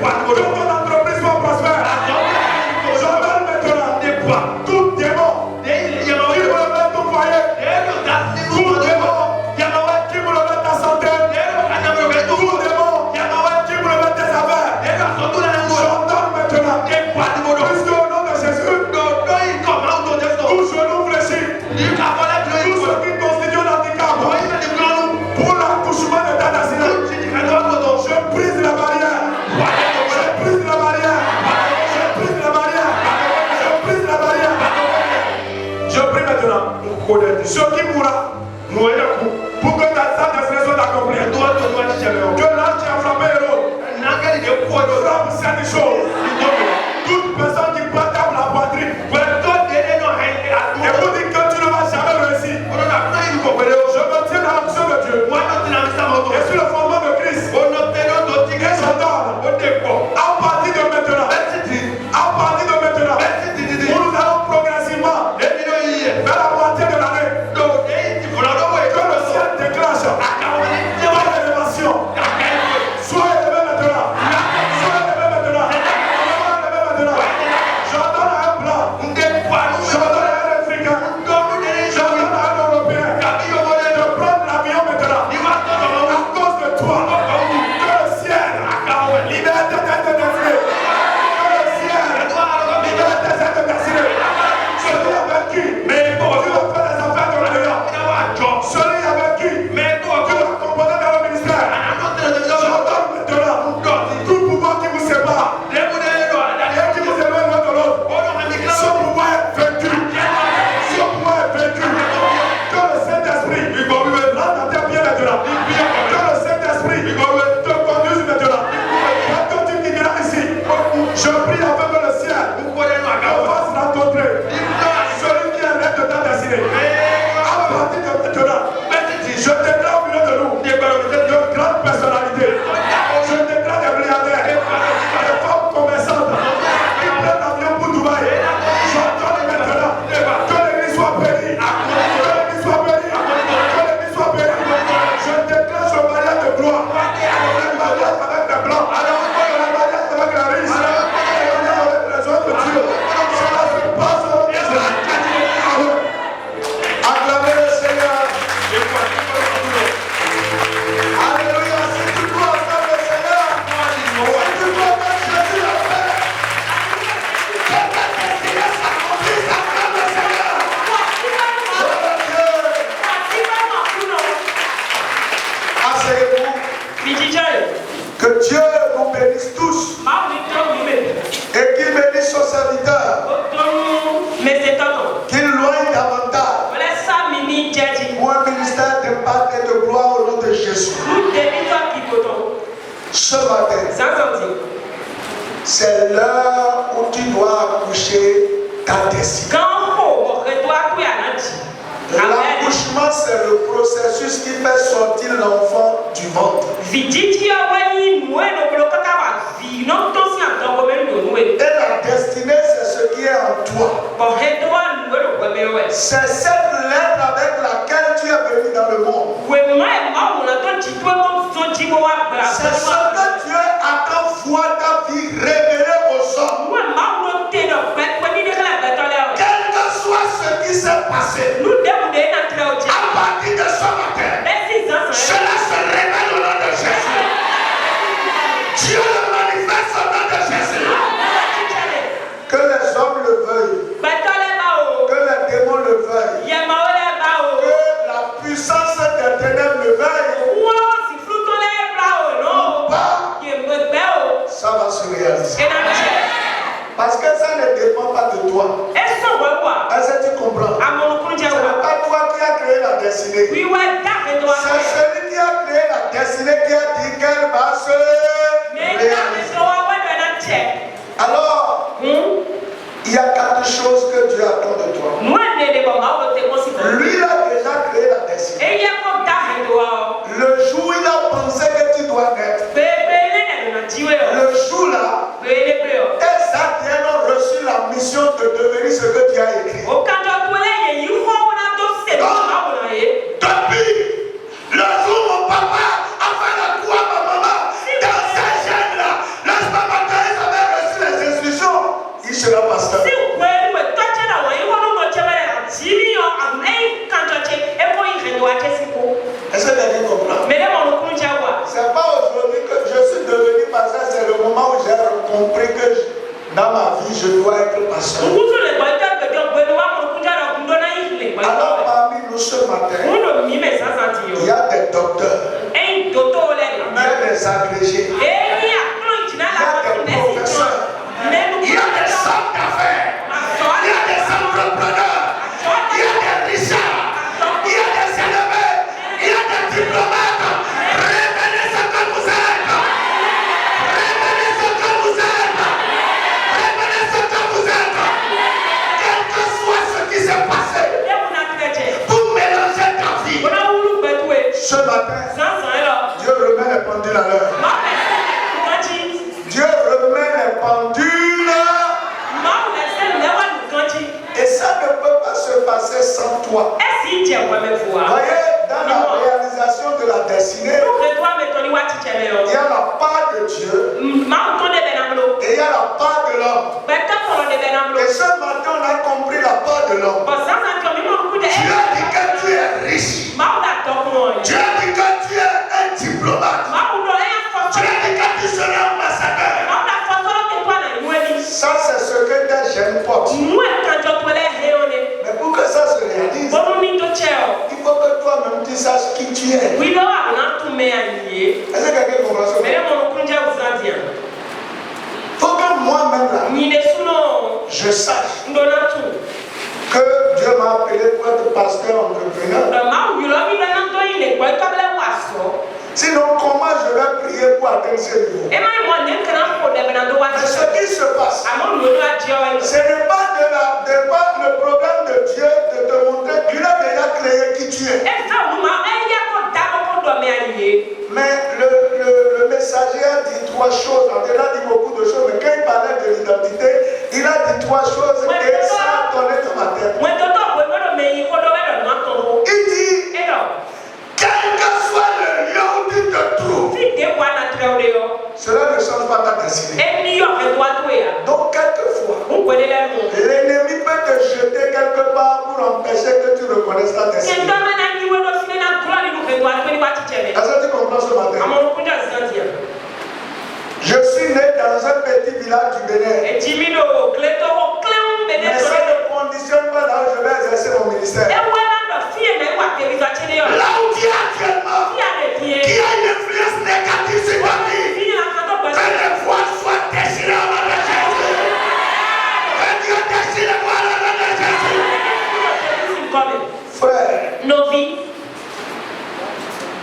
Que ton entreprise soit prospère. J'ordonne maintenant tout démon qui me met ton foyer. Tout démon qui me met ta santé. Tout démon qui me met tes affaires. J'ordonne maintenant. Puisque au nom de Jésus, tout genou fléchit. Tout ce qui constitue l'handicap pour l'accouchement de ta destinée. Je brise la barrière. Je brise la barrière. Je brise la barrière. Je brise la barrière. Je prie maintenant. Ce qui mourra, pour que ta destinée soit accomplie. Que l'âge qui a frappé l'autre frappe cette chose. Toute personne qui bat la poitrine et vous dit que tu ne vas jamais réussir. Je me tiens dans l'action de Dieu. Et sur le fondement de Christ. Et j'ordonne à partir de maintenant. À partir de maintenant. Où nous allons progressivement vers la moitié de l'année. Que le ciel déclenche ton élévation. Sois élevé maintenant. Sois élevé maintenant. Sois élevé maintenant. J'ordonne à un blanc. J'ordonne à un Africain. J'ordonne à un Européen de prendre l'avion maintenant. À cause de toi. Que le ciel libère tes têtes destinée. Que le ciel libère tes têtes destinée. Celui avec qui tu vas faire les affaires de l'Alliance. Celui avec qui tu vas composer dans le ministère. J'ordonne maintenant tout pouvoir qui vous sépare et qui vous éloigne l'un de l'autre. Ce pouvoir est vaincu. Ce pouvoir est vaincu. Que le Saint-Esprit rentre dans tes pieds maintenant. Que le Saint-Esprit te conduise maintenant. Quand tu quitteras ici, je prie afin que le ciel te fasse rencontrer celui qui est l'aide de ta destinée. À partir de maintenant, je déclare au milieu de nous de grandes personnalités. Je déclare des milliardaires, des femmes commerçantes qui prennent l'avion pour Dubaï. J'entends maintenant que l'église soit bénie. Que l'église soit bénie. Que l'église soit bénie. Je déclenche le mariage de gloire. Le mariage avec les blancs. Le mariage avec les riches. Le mariage avec les hommes de Dieu. Cela se passe au nom de Jésus. Acclamez le Seigneur. Alléluia. Si tu crois en le Seigneur, si tu crois en Jésus le Père, que ta destinée s'accomplisse, acclame le Seigneur. Asseyez-vous. Que Dieu nous bénisse tous et qu'il bénisse son serviteur, qu'il loigne davantage pour un ministère d'impact et de gloire au nom de Jésus. Ce matin, c'est l'heure où tu dois accoucher ta destinée. L'accouchement, c'est le processus qui fait sortir l'enfant du ventre. Et la destinée, c'est ce qui est en toi. C'est cette lettre avec laquelle tu es venu dans le monde. C'est ce que Dieu attend voir ta vie révélée aux hommes. Quel que soit ce qui s'est passé, à partir de ce matin, cela se révèle au nom de Jésus. Dieu le manifeste au nom de Jésus. Que les hommes le veuillent, que les démons le veuillent, que la puissance des ténèbres le veuille, ça va se réaliser. Parce que ça ne dépend pas de toi. Est-ce que tu comprends? Ce n'est pas toi qui as créé la destinée. C'est celui qui a créé la destinée qui a dit qu'elle va se réaliser. Alors, il y a quelque chose que Dieu attend de toi. Lui, il a déjà créé la destinée. Le jour où il a pensé que tu dois naître, le jour-là, Esaïe a reçu la mission de devenir ce que tu as écrit. Depuis le jour où mon papa a fait la croix à ma maman, dans ces gènes-là, compris que dans ma vie, je dois être pasteur. Alors parmi nous ce matin, il y a des docteurs, il y a des agrégés, il y a des professeurs, il y a des hommes d'affaires, il y a des entrepreneurs, il y a des richards, il y a des élevés, il y a des diplomates. Révélez ce que vous êtes. Révélez ce que vous êtes. Révélez ce que vous êtes. Quel que soit ce qui s'est passé, vous mélangez ta vie. Ce matin, Dieu remet les pendules à l'heure. Dieu remet les pendules. Et ça ne peut pas se passer sans toi. Voyez, dans la réalisation de la destinée, il y a la part de Dieu et il y a la part de l'homme. Et ce matin, on a compris la part de l'homme. Dieu a dit que tu es riche. Dieu a dit que tu es un diplomate. Dieu a dit que tu seras ambassadeur. Ça, c'est ce que tes gènes portent. Mais pour que ça se réalise, il faut que toi-même tu saches qui tu es. Est-ce que quelqu'un comprend ça? Il faut que moi-même là, je sache que Dieu m'a appelé pour être pasteur entrepreneur. Sinon, comment je vais prier pour atteindre ce niveau? Mais ce qui se passe, ce n'est pas le problème de Dieu de te montrer qu'il a déjà créé qui tu es. Mais le messager a dit trois choses. Il a dit beaucoup de choses, mais quand il parlait de l'identité, il a dit trois choses et ça a donné dans ma tête. Il dit, quel que soit le lieu où tu te trouves, cela ne change pas ta destinée. Donc quelquefois, l'ennemi peut te jeter quelque part pour empêcher que tu reconnaisses ta destinée. Est-ce que tu comprends ce matin? Je suis né dans un petit village du Bénin. Mais ça ne conditionne pas là où je vais exercer mon ministère. Là où tu es actuellement, qui a une influence négative sur ta vie, que les voiles soient déchirées au nom de Jésus. Que Dieu déchire les voiles au nom de Jésus. Frère,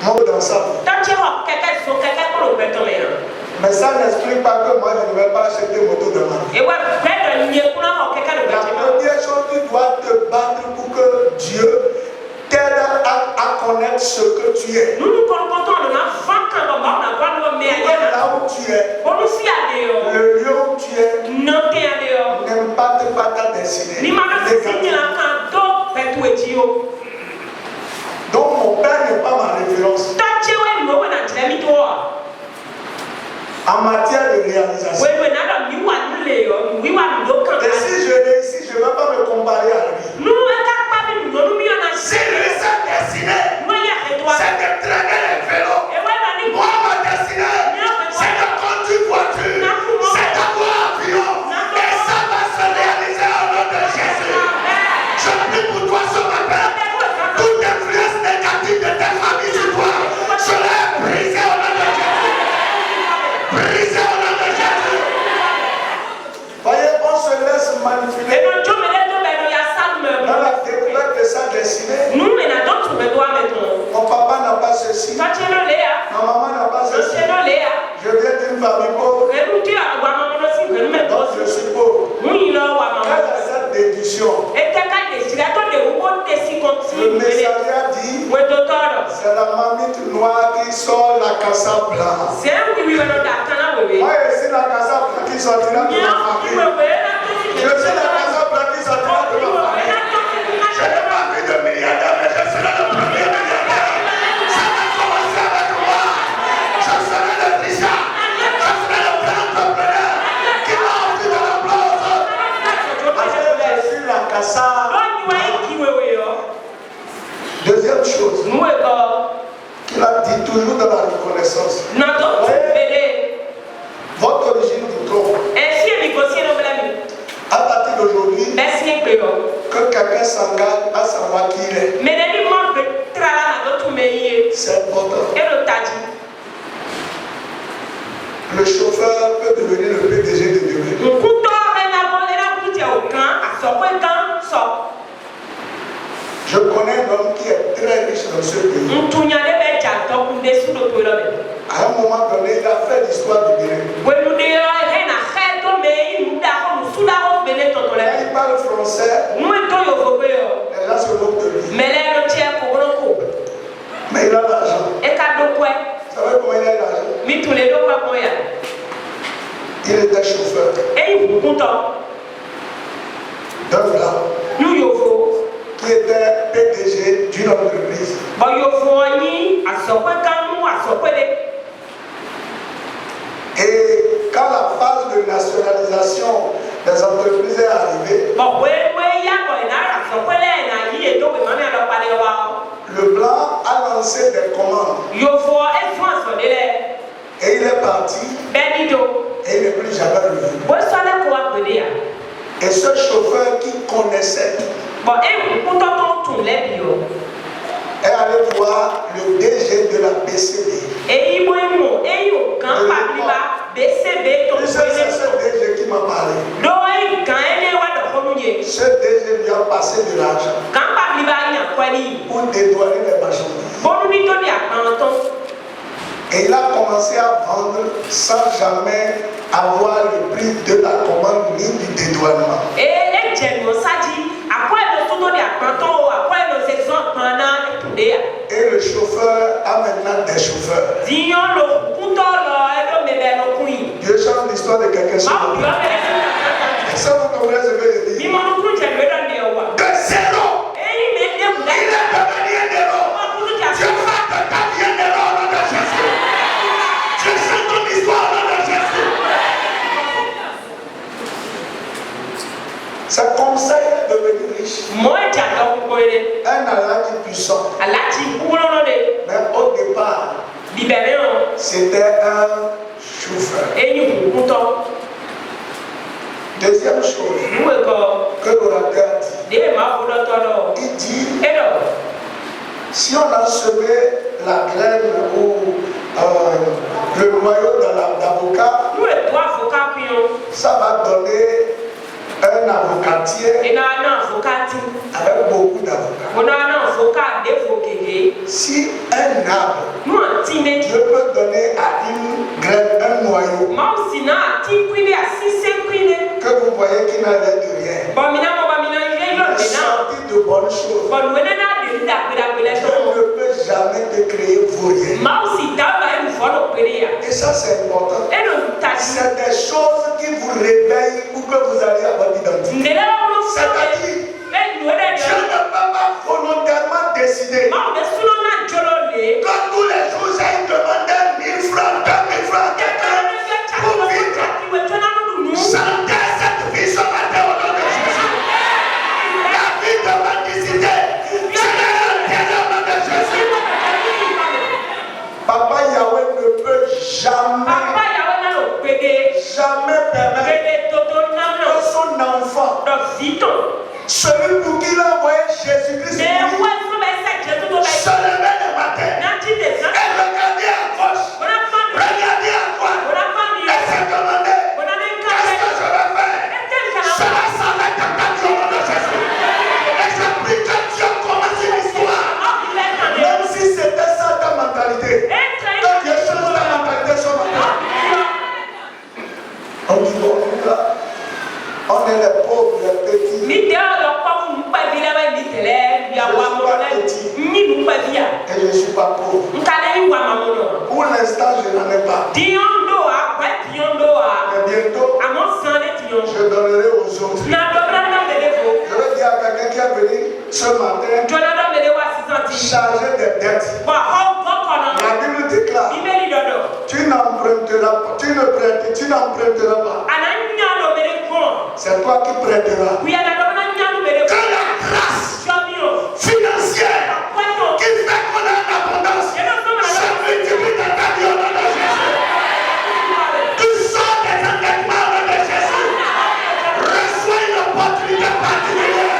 mon dans ça. Mais ça n'explique pas que moi je ne vais pas acheter moto demain. La première chose, tu dois te battre pour que Dieu t'aide à connaître ce que tu es. Là où tu es, le lieu où tu es, n'impacte pas ta destinée. Donc mon père n'est pas ma référence en matière de réalisation. Et si je réussis, je ne vais pas me comparer à lui. Si lui sa destinée, c'est de traîner les vélos. Moi, ma destinée, c'est de conduire voiture, c'est d'avoir avion. Et ça va se réaliser au nom de Jésus. Je prie pour toi ce matin. Toute influence négative de ta famille sur toi, je l'ai brisée au nom de Jésus. Brisée au nom de Jésus. Voyez, on se laisse manipuler dans la découverte de sa destinée. Mon papa n'a pas ceci. Ma maman n'a pas ceci. Je viens d'une famille pauvre. Donc je suis pauvre. Quelle est cette déduction? Le messager a dit, c'est la mamite noire qui sort la cassa blanche. Moi je suis la cassa blanche qui sortira de ma famille. Je suis la cassa blanche qui sortira de ma famille. Je n'ai pas vu de milliardaire, mais je serai le premier milliardaire. Ça va commencer avec moi. Je serai le Richard. Je serai le grand entrepreneur qui va offrir de l'emploi aux autres. Parce que je suis la cassa. Deuxième chose qu'il a dit toujours dans la reconnaissance. Votre origine vous trompe. Que quelqu'un s'engage à savoir qui il est. C'est important. Le chauffeur peut devenir le PDG de demain. Je connais un homme qui est très riche dans ce pays. À un moment donné, il a fait l'histoire du Bénin. Quand il parle français, les gens se moquent de lui. Mais il a l'argent. Vous savez comment il a l'argent? Il était chauffeur d'un gars qui était PDG d'une entreprise. Et quand la phase de nationalisation des entreprises est arrivée, le blanc a lancé des commandes. Et il est parti. Et il n'est plus jamais revenu. Et ce chauffeur qui connaissait tout est allé voir le DG de la BCB. C'est ce DG qui m'a parlé. Ce DG lui a passé de l'argent pour dédouaner les marchandises. Et il a commencé à vendre sans jamais avoir le prix de la commande ni du dédouanement. Et le chauffeur a maintenant des chauffeurs. Dieu change l'histoire de quelqu'un sur le plan. Ça vous comprenez ce que je dis? De zéro, il est devenu un héros. Dieu va te taper un héros au nom de Jésus. Je change ton histoire au nom de Jésus. C'est comme ça qu'il est devenu riche. Un aladi puissant. Mais au départ, c'était un chauffeur. Deuxième chose que l'orateur dit, il dit, si on a semé la graine ou le noyau d'avocat, ça va donner un avocatier avec beaucoup d'avocats. Si un arbre, Dieu peut donner à une graine un noyau que vous voyez qui n'a l'air de rien, il sorti de bonnes choses. Dieu ne peut jamais te créer vaurien. Et ça c'est important. C'est des choses qui vous réveillent ou que vous allez avoir d'identité. C'est-à-dire, Dieu ne peut pas volontairement décider que tous les jours j'ai demandé 1000 francs, 2000 francs, quelqu'un pour vivre. Chantez cette vie ce matin au nom de Jésus. La vie de mendicité, je l'ai enterrée au nom de Jésus. Papa Yahweh ne peut jamais permettre que son enfant, celui pour qui il a envoyé Jésus-Christ, se levait le matin et regardait à gauche, regardait à droite et se demandait qu'est-ce que je vais faire. Cela s'en est attaqué au nom de Jésus. Et je prie que Dieu commence une histoire. Même si c'était ça ta mentalité, que Dieu change ta mentalité sur ma part. On dit bon, là, on est les pauvres, les petits. Et je ne suis pas pauvre. Pour l'instant, je n'en ai pas. Mais bientôt, je donnerai aux autres. Je vais dire à quelqu'un qui est venu ce matin chargé des dettes. La Bible déclare, tu n'emprunteras pas, tu n'emprunteras pas. C'est toi qui prêteras. Que la grâce financière qui fait qu'on a une abondance se multiplie dans ta vie au nom de Jésus. Tu sors des endettements au nom de Jésus. Reçois une opportunité particulière.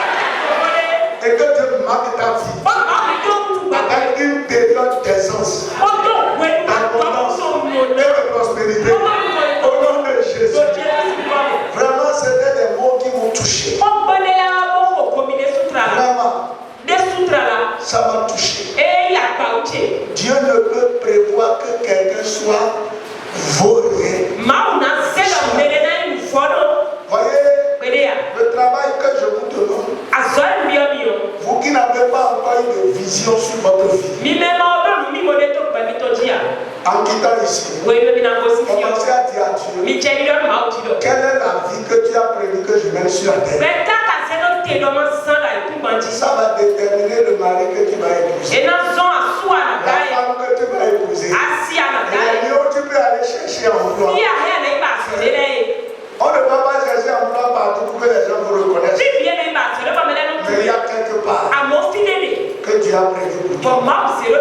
sur la terre. Ça va déterminer le mari que tu vas épouser. La femme que tu vas épouser. Et les lieux où tu peux aller chercher emploi. On ne va pas chercher emploi partout pour que les gens vous reconnaissent. Mais il y a quelque part que Dieu a prévu pour toi.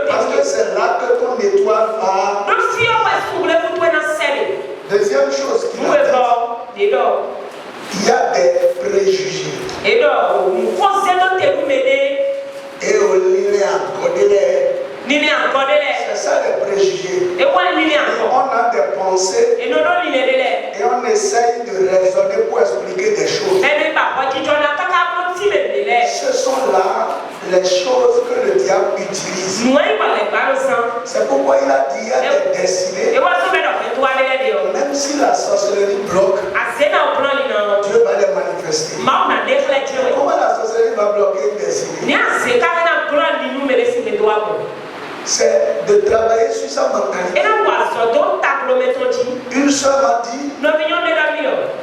Parce que c'est là que ton étoile va. Deuxième chose qu'il a dit, il y a des préjugés. Et au c'est ça les préjugés. Et on a des pensées et on essaye de raisonner pour expliquer des choses. Ce sont là les choses que le diable utilise. C'est pourquoi il a dit il y a des destinés. Même si la sorcellerie bloque, Dieu va les manifester. Comment la sorcellerie va bloquer une destinée? C'est de travailler sur sa mentalité. Une soeur m'a dit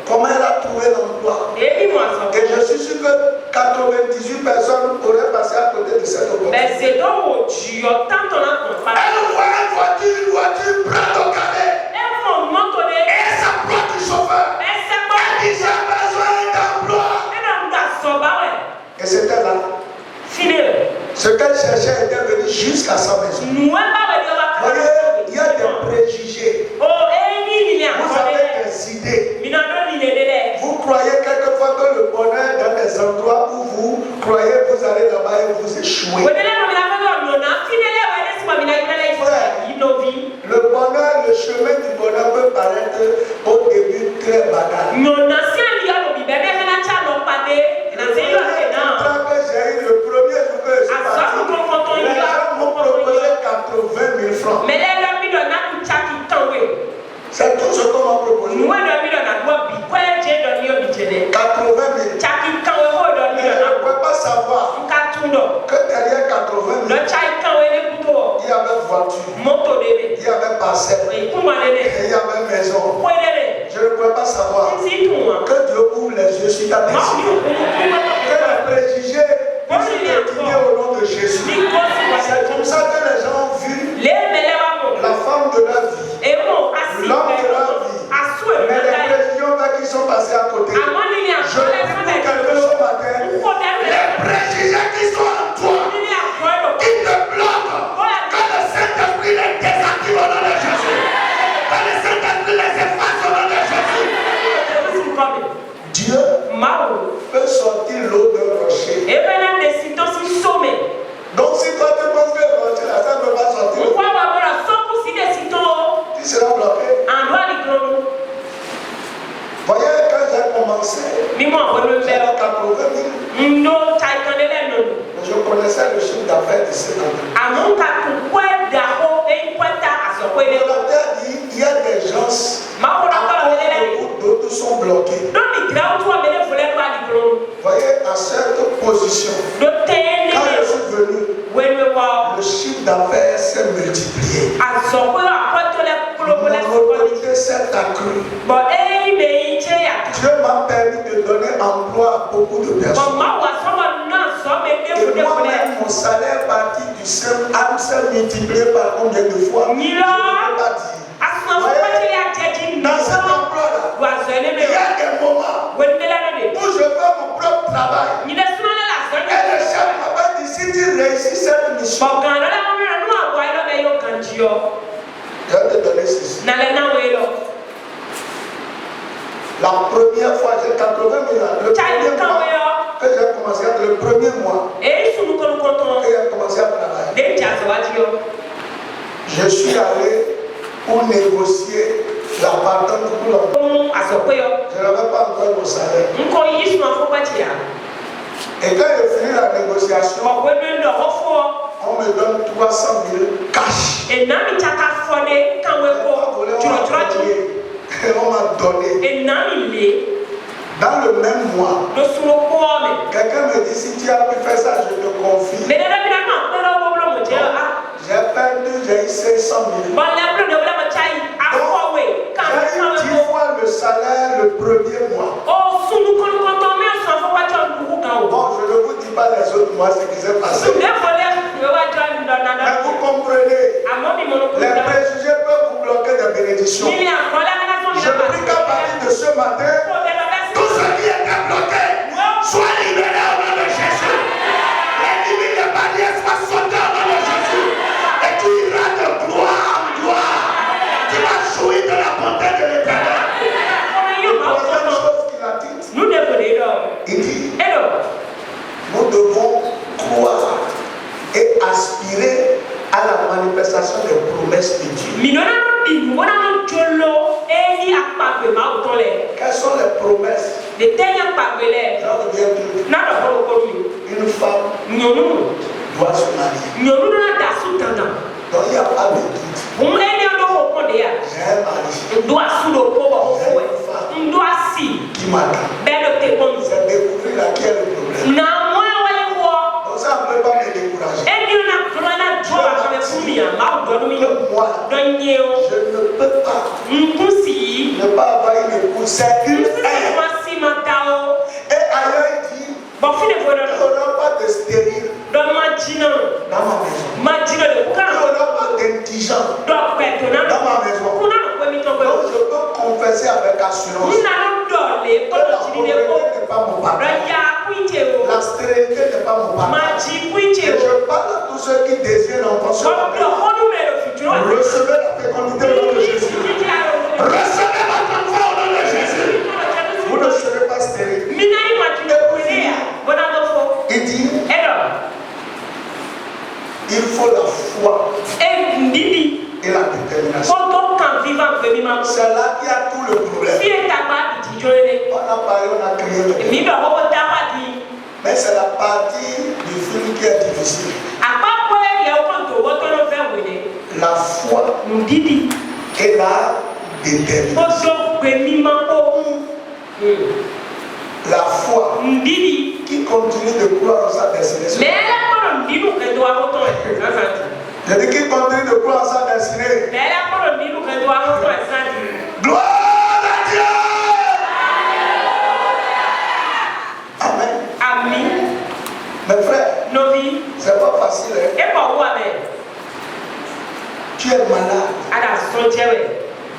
comment elle a trouvé l'emploi. Et je suis sûr que 98 personnes auraient passé à côté de cette opportunité. Elle voit une voiture prête au carré. Et elle s'approche du chauffeur. Elle dit j'ai besoin d'emploi. Et c'était là. Ce qu'elle cherchait était venu jusqu'à sa maison. Vous voyez, il y a des préjugés. Vous avez des idées. Vous croyez quelquefois que le bonheur dans des endroits où vous croyez que vous allez là-bas et vous échouez. Le bonheur, le chemin du bonheur peut paraître au début très banal. Le premier jour que je suis parti, les gens m'ont proposé 80 000 francs. C'est tout ce qu'on m'a proposé. 80 000. Mais je ne pouvais pas savoir que derrière 80 000, il y avait voiture, il y avait parcelle, il y avait maison. Je ne pouvais pas savoir que Dieu ouvre les yeux sur ta destinée. Que les préjugés puissent décliner au nom de Jésus. C'est comme ça que les gens ont vu la femme de leur vie, l'homme de leur vie. Mais les préjugés qui sont passés à côté. Je prie pour quelque chose matin. Les préjugés qui sont en toi, qui te bloquent, que le Saint-Esprit les désactive au nom de Jésus. Que le Saint-Esprit les efface au nom de Jésus. Dieu peut sortir l'eau d'un rocher. Donc si toi tu penses que le rocher, la femme ne va pas sortir, tu seras bloqué. Voyez, quand j'ai commencé, j'avais 80 000. Je connaissais le chiffre d'affaires de cet endroit. Il y a des gens, d'autres sont bloqués. Voyez, à cette position, quand je suis venu, le chiffre d'affaires s'est multiplié. Mon autorité s'est accrue. Dieu m'a permis de donner emploi à beaucoup de personnes. Et moi-même, mon salaire parti du simple âme s'est multiplié par combien de fois? Je ne peux pas dire. Dans cet emploi-là, il y a des moments où je fais mon propre travail. Et le chef m'a dit, si tu réussis cette mission, je vais te donner ceci. La première fois, j'ai 80 000 ans. Le premier mois que j'ai commencé, le premier mois que j'ai commencé à travailler, je suis allé pour négocier la patente pour l'emploi. Je n'avais pas encore mon salaire. Et quand j'ai fini la négociation, on me donne 300 000 cash. Et on m'a donné. Dans le même mois, quelqu'un me dit, si tu as pu faire ça, je te confie. J'ai perdu, j'ai eu 500 000. Donc, j'ai eu 10 fois le salaire le premier mois. pas les autres mois ce qui s'est passé. Mais vous comprenez, les préjugés peuvent vous bloquer des bénédictions. Je prie qu'à partir de ce matin, tout ce qui était bloqué soit libéré au nom de Jésus. Les limites de barrières soient sautées au nom de Jésus. Et tu iras de gloire en gloire. Tu vas jouir de la bonté de l'Éternel. La troisième chose qu'il a dite, il dit, nous devons croire et aspirer à la manifestation des promesses de Dieu. Quelles sont les promesses? Une femme doit se marier. Donc il n'y a pas de doute. J'ai un mari. Qui m'attend. C'est découvrir laquelle est le problème. Donc ça ne peut pas me décourager. Moi, je ne peux pas ne pas avoir une épouse. C'est une haine. Et ailleurs il dit, il n'y aura pas de stérile dans ma maison. Il n'y aura pas d'indigent dans ma maison. Donc je peux confesser avec assurance que la pauvreté n'est pas mon papa. La stérilité n'est pas mon papa. Et je parle à tous ceux qui désirent l'enfant sur la maison. Recevez la fécondité au nom de Jésus. Recevez votre enfant au nom de Jésus. Vous ne serez pas stérile. Il dit, il faut la foi et la détermination. C'est là qu'il y a tout le problème. On a parlé, on a crié. Mais c'est la partie du film qui est difficile. La foi et la détermination. La foi qui continue de croire en sa destinée. Je dis qu'il continue de croire en sa destinée. Gloire à Dieu. Amen. Mes frères, c'est pas facile. Hein? Tu es malade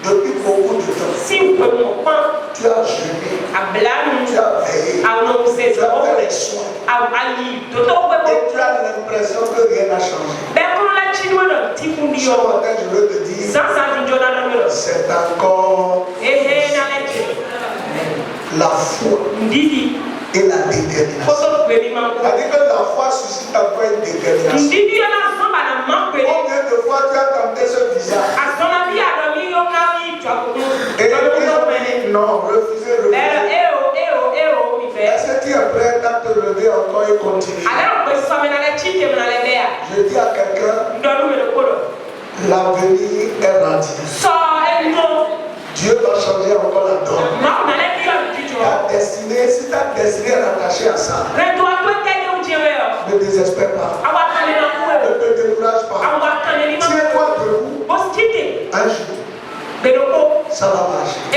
depuis beaucoup de temps. Tu as jeûné, tu as veillé, tu as fait les soins. Et tu as l'impression que rien n'a changé. Ce matin, je veux te dire, c'est encore la foi et la détermination. C'est-à-dire que la foi suscite encore une détermination. Combien de fois tu as tenté ce visage? Et non, refusez. Est-ce que tu es prêt à te lever encore et continuer? Je dis à quelqu'un, l'avenir est radieux. Dieu va changer encore la donne. Ta destinée, si ta destinée est attachée à ça, ne désespère pas. Ne te décourage pas. Tiens-toi debout. Un jour, ça va marcher. Un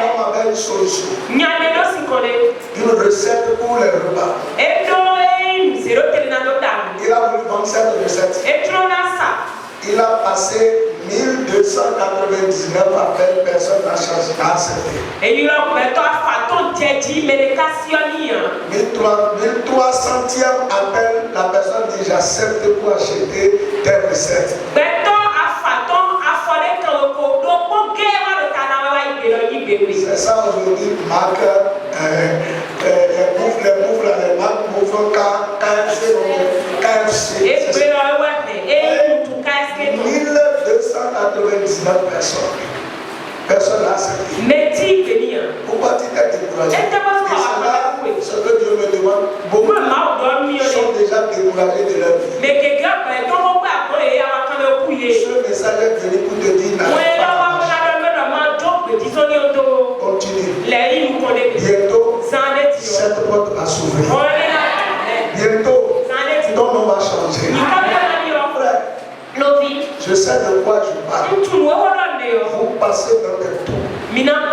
homme avait une solution. Une recette pour les repas. Il a voulu vendre cette recette. Il a passé 1299 appels, personne n'a accepté. 1300e appel, la personne dit j'accepte pour acheter telle recette. C'est ça aujourd'hui, marque les bouffes, les marques bouffes, KFC. 1299 personnes. Personne n'a accepté. Pourquoi tu t'es découragé? Et cela, ce que Dieu me demande, beaucoup sont déjà découragés de leur vie. Ce message est venu pour te dire continue. Bientôt, cette porte va s'ouvrir. Bientôt, ton nom va changer. Je sais de quoi je parle. Vous passez dans des tours.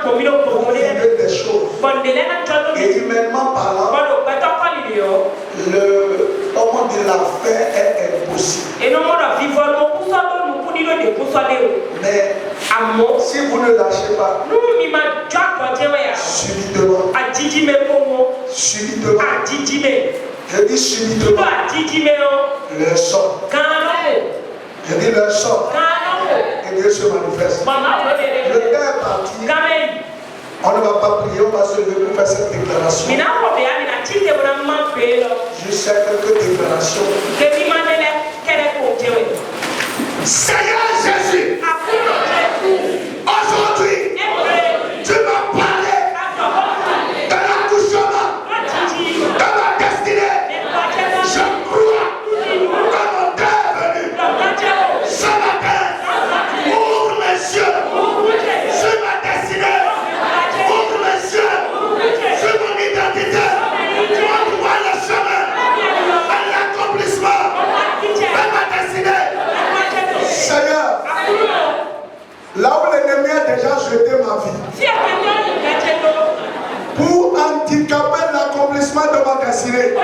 Vous vivez des choses. Et humainement parlant, monde de la faire est impossible. Mais si vous ne lâchez pas, subitement, je dis subitement, leur sort. Je dis leur sort. Et Dieu se manifeste. Le Père est parti. On ne va pas prier, on va se lever pour faire cette déclaration. Je sais quelques déclarations. Seigneur Jésus, aujourd'hui, tu m'as parlé de l'accouchement, de ma destinée. Je crois que mon Dieu est venu. Ce matin, ouvre mes yeux sur ma destinée. Ouvre mes yeux sur mon identité. Montre-moi le chemin vers l'accomplissement de ma destinée. Seigneur, là où l'ennemi a déjà jeté ma vie pour handicaper l'accomplissement de ma destinée, et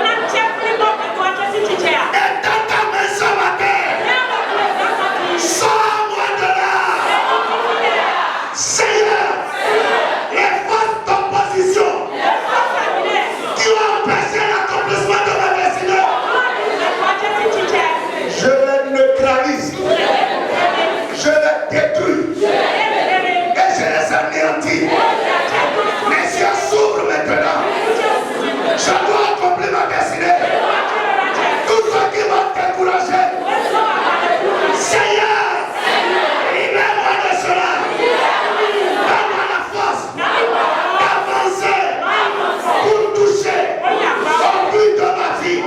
dans ta main ce matin, sors-moi de là. Seigneur, les forces d'opposition qui ont empêché l'accomplissement de ma destinée, je les neutralise. Je les détruis et je les anéantis. Mes yeux s'ouvrent maintenant. Je dois accomplir ma destinée. Tout ce qui m'a découragé, Seigneur, libère-moi de cela. Donne-moi la force d'avancer pour toucher au but de ma vie.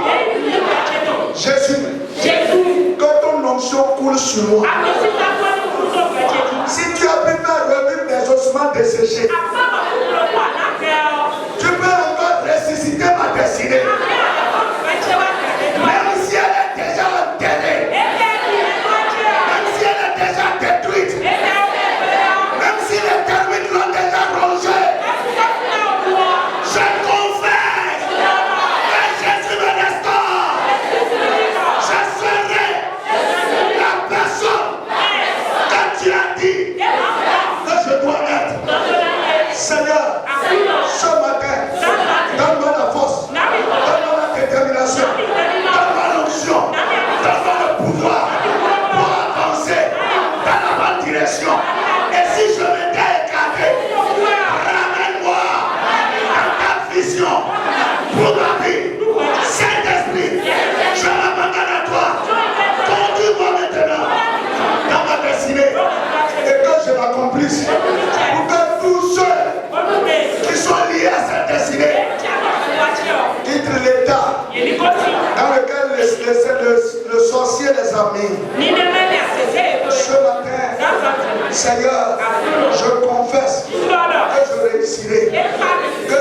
Jésus, que ton onction coule sur moi. Si tu as pu faire revivre des ossements desséchés, tu peux encore ressusciter ma destinée. Même si elle est déjà enterrée, même si elle est déjà détruite, même si les termites l'ont déjà rongée, je confesse que Jésus me restaure. Je serai la personne que tu as dit que je dois être. Seigneur, ce matin, donne-moi la force, donne-moi la détermination, donne-moi l'onction, donne-moi le pouvoir pour avancer dans la bonne direction. Et si je m'étais écarté, ramène-moi dans ta vision pour ma vie. Saint-Esprit, je m'abandonne à toi. Conduis-moi maintenant dans ma destinée et que je l'accomplisse. Pour que tous ceux qui sont liés à cette destinée quittent l'état dans lequel le sorcier les a mis. Ce matin, Seigneur, je confesse que je réussirai, que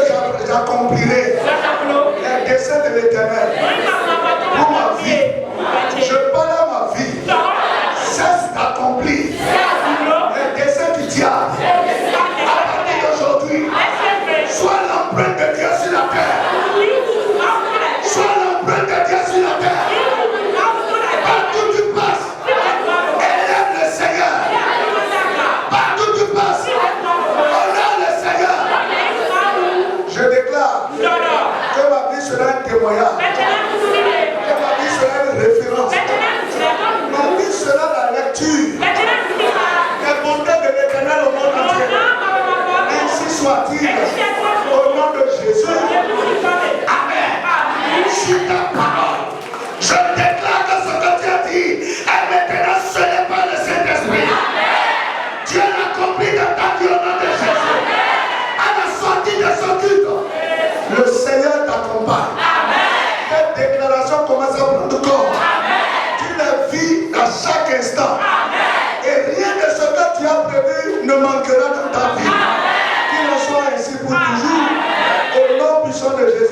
j'accomplirai les desseins de l'Éternel pour ma vie. Je parle à ma vie, cesse d'accomplir les desseins du diable. À partir d'aujourd'hui, sois l'empreinte de Dieu sur la terre. Sois l'empreinte de Dieu sur la terre. Partout tu passes, élève le Seigneur. Partout tu passes, honore le Seigneur. Je déclare que ma vie sera un témoignage, que ma vie sera une référence, ma vie sera la lecture des bontés de l'Éternel au monde entier. Ainsi soit-il, au nom de Jésus. Amen. Sur ta parole, je déclare que ce que tu as dit est maintenant scellé par le Saint-Esprit. Dieu l'accomplit dans ta vie au nom de Jésus. À la sortie de ce culte, le Seigneur t'accompagne. Cette déclaration commence à prendre corps. Tu la vis à chaque instant. Et rien de ce que tu as prévu ne manquera dans ta vie. Qu'il en soit ainsi pour toujours. Au nom puissant de Jésus.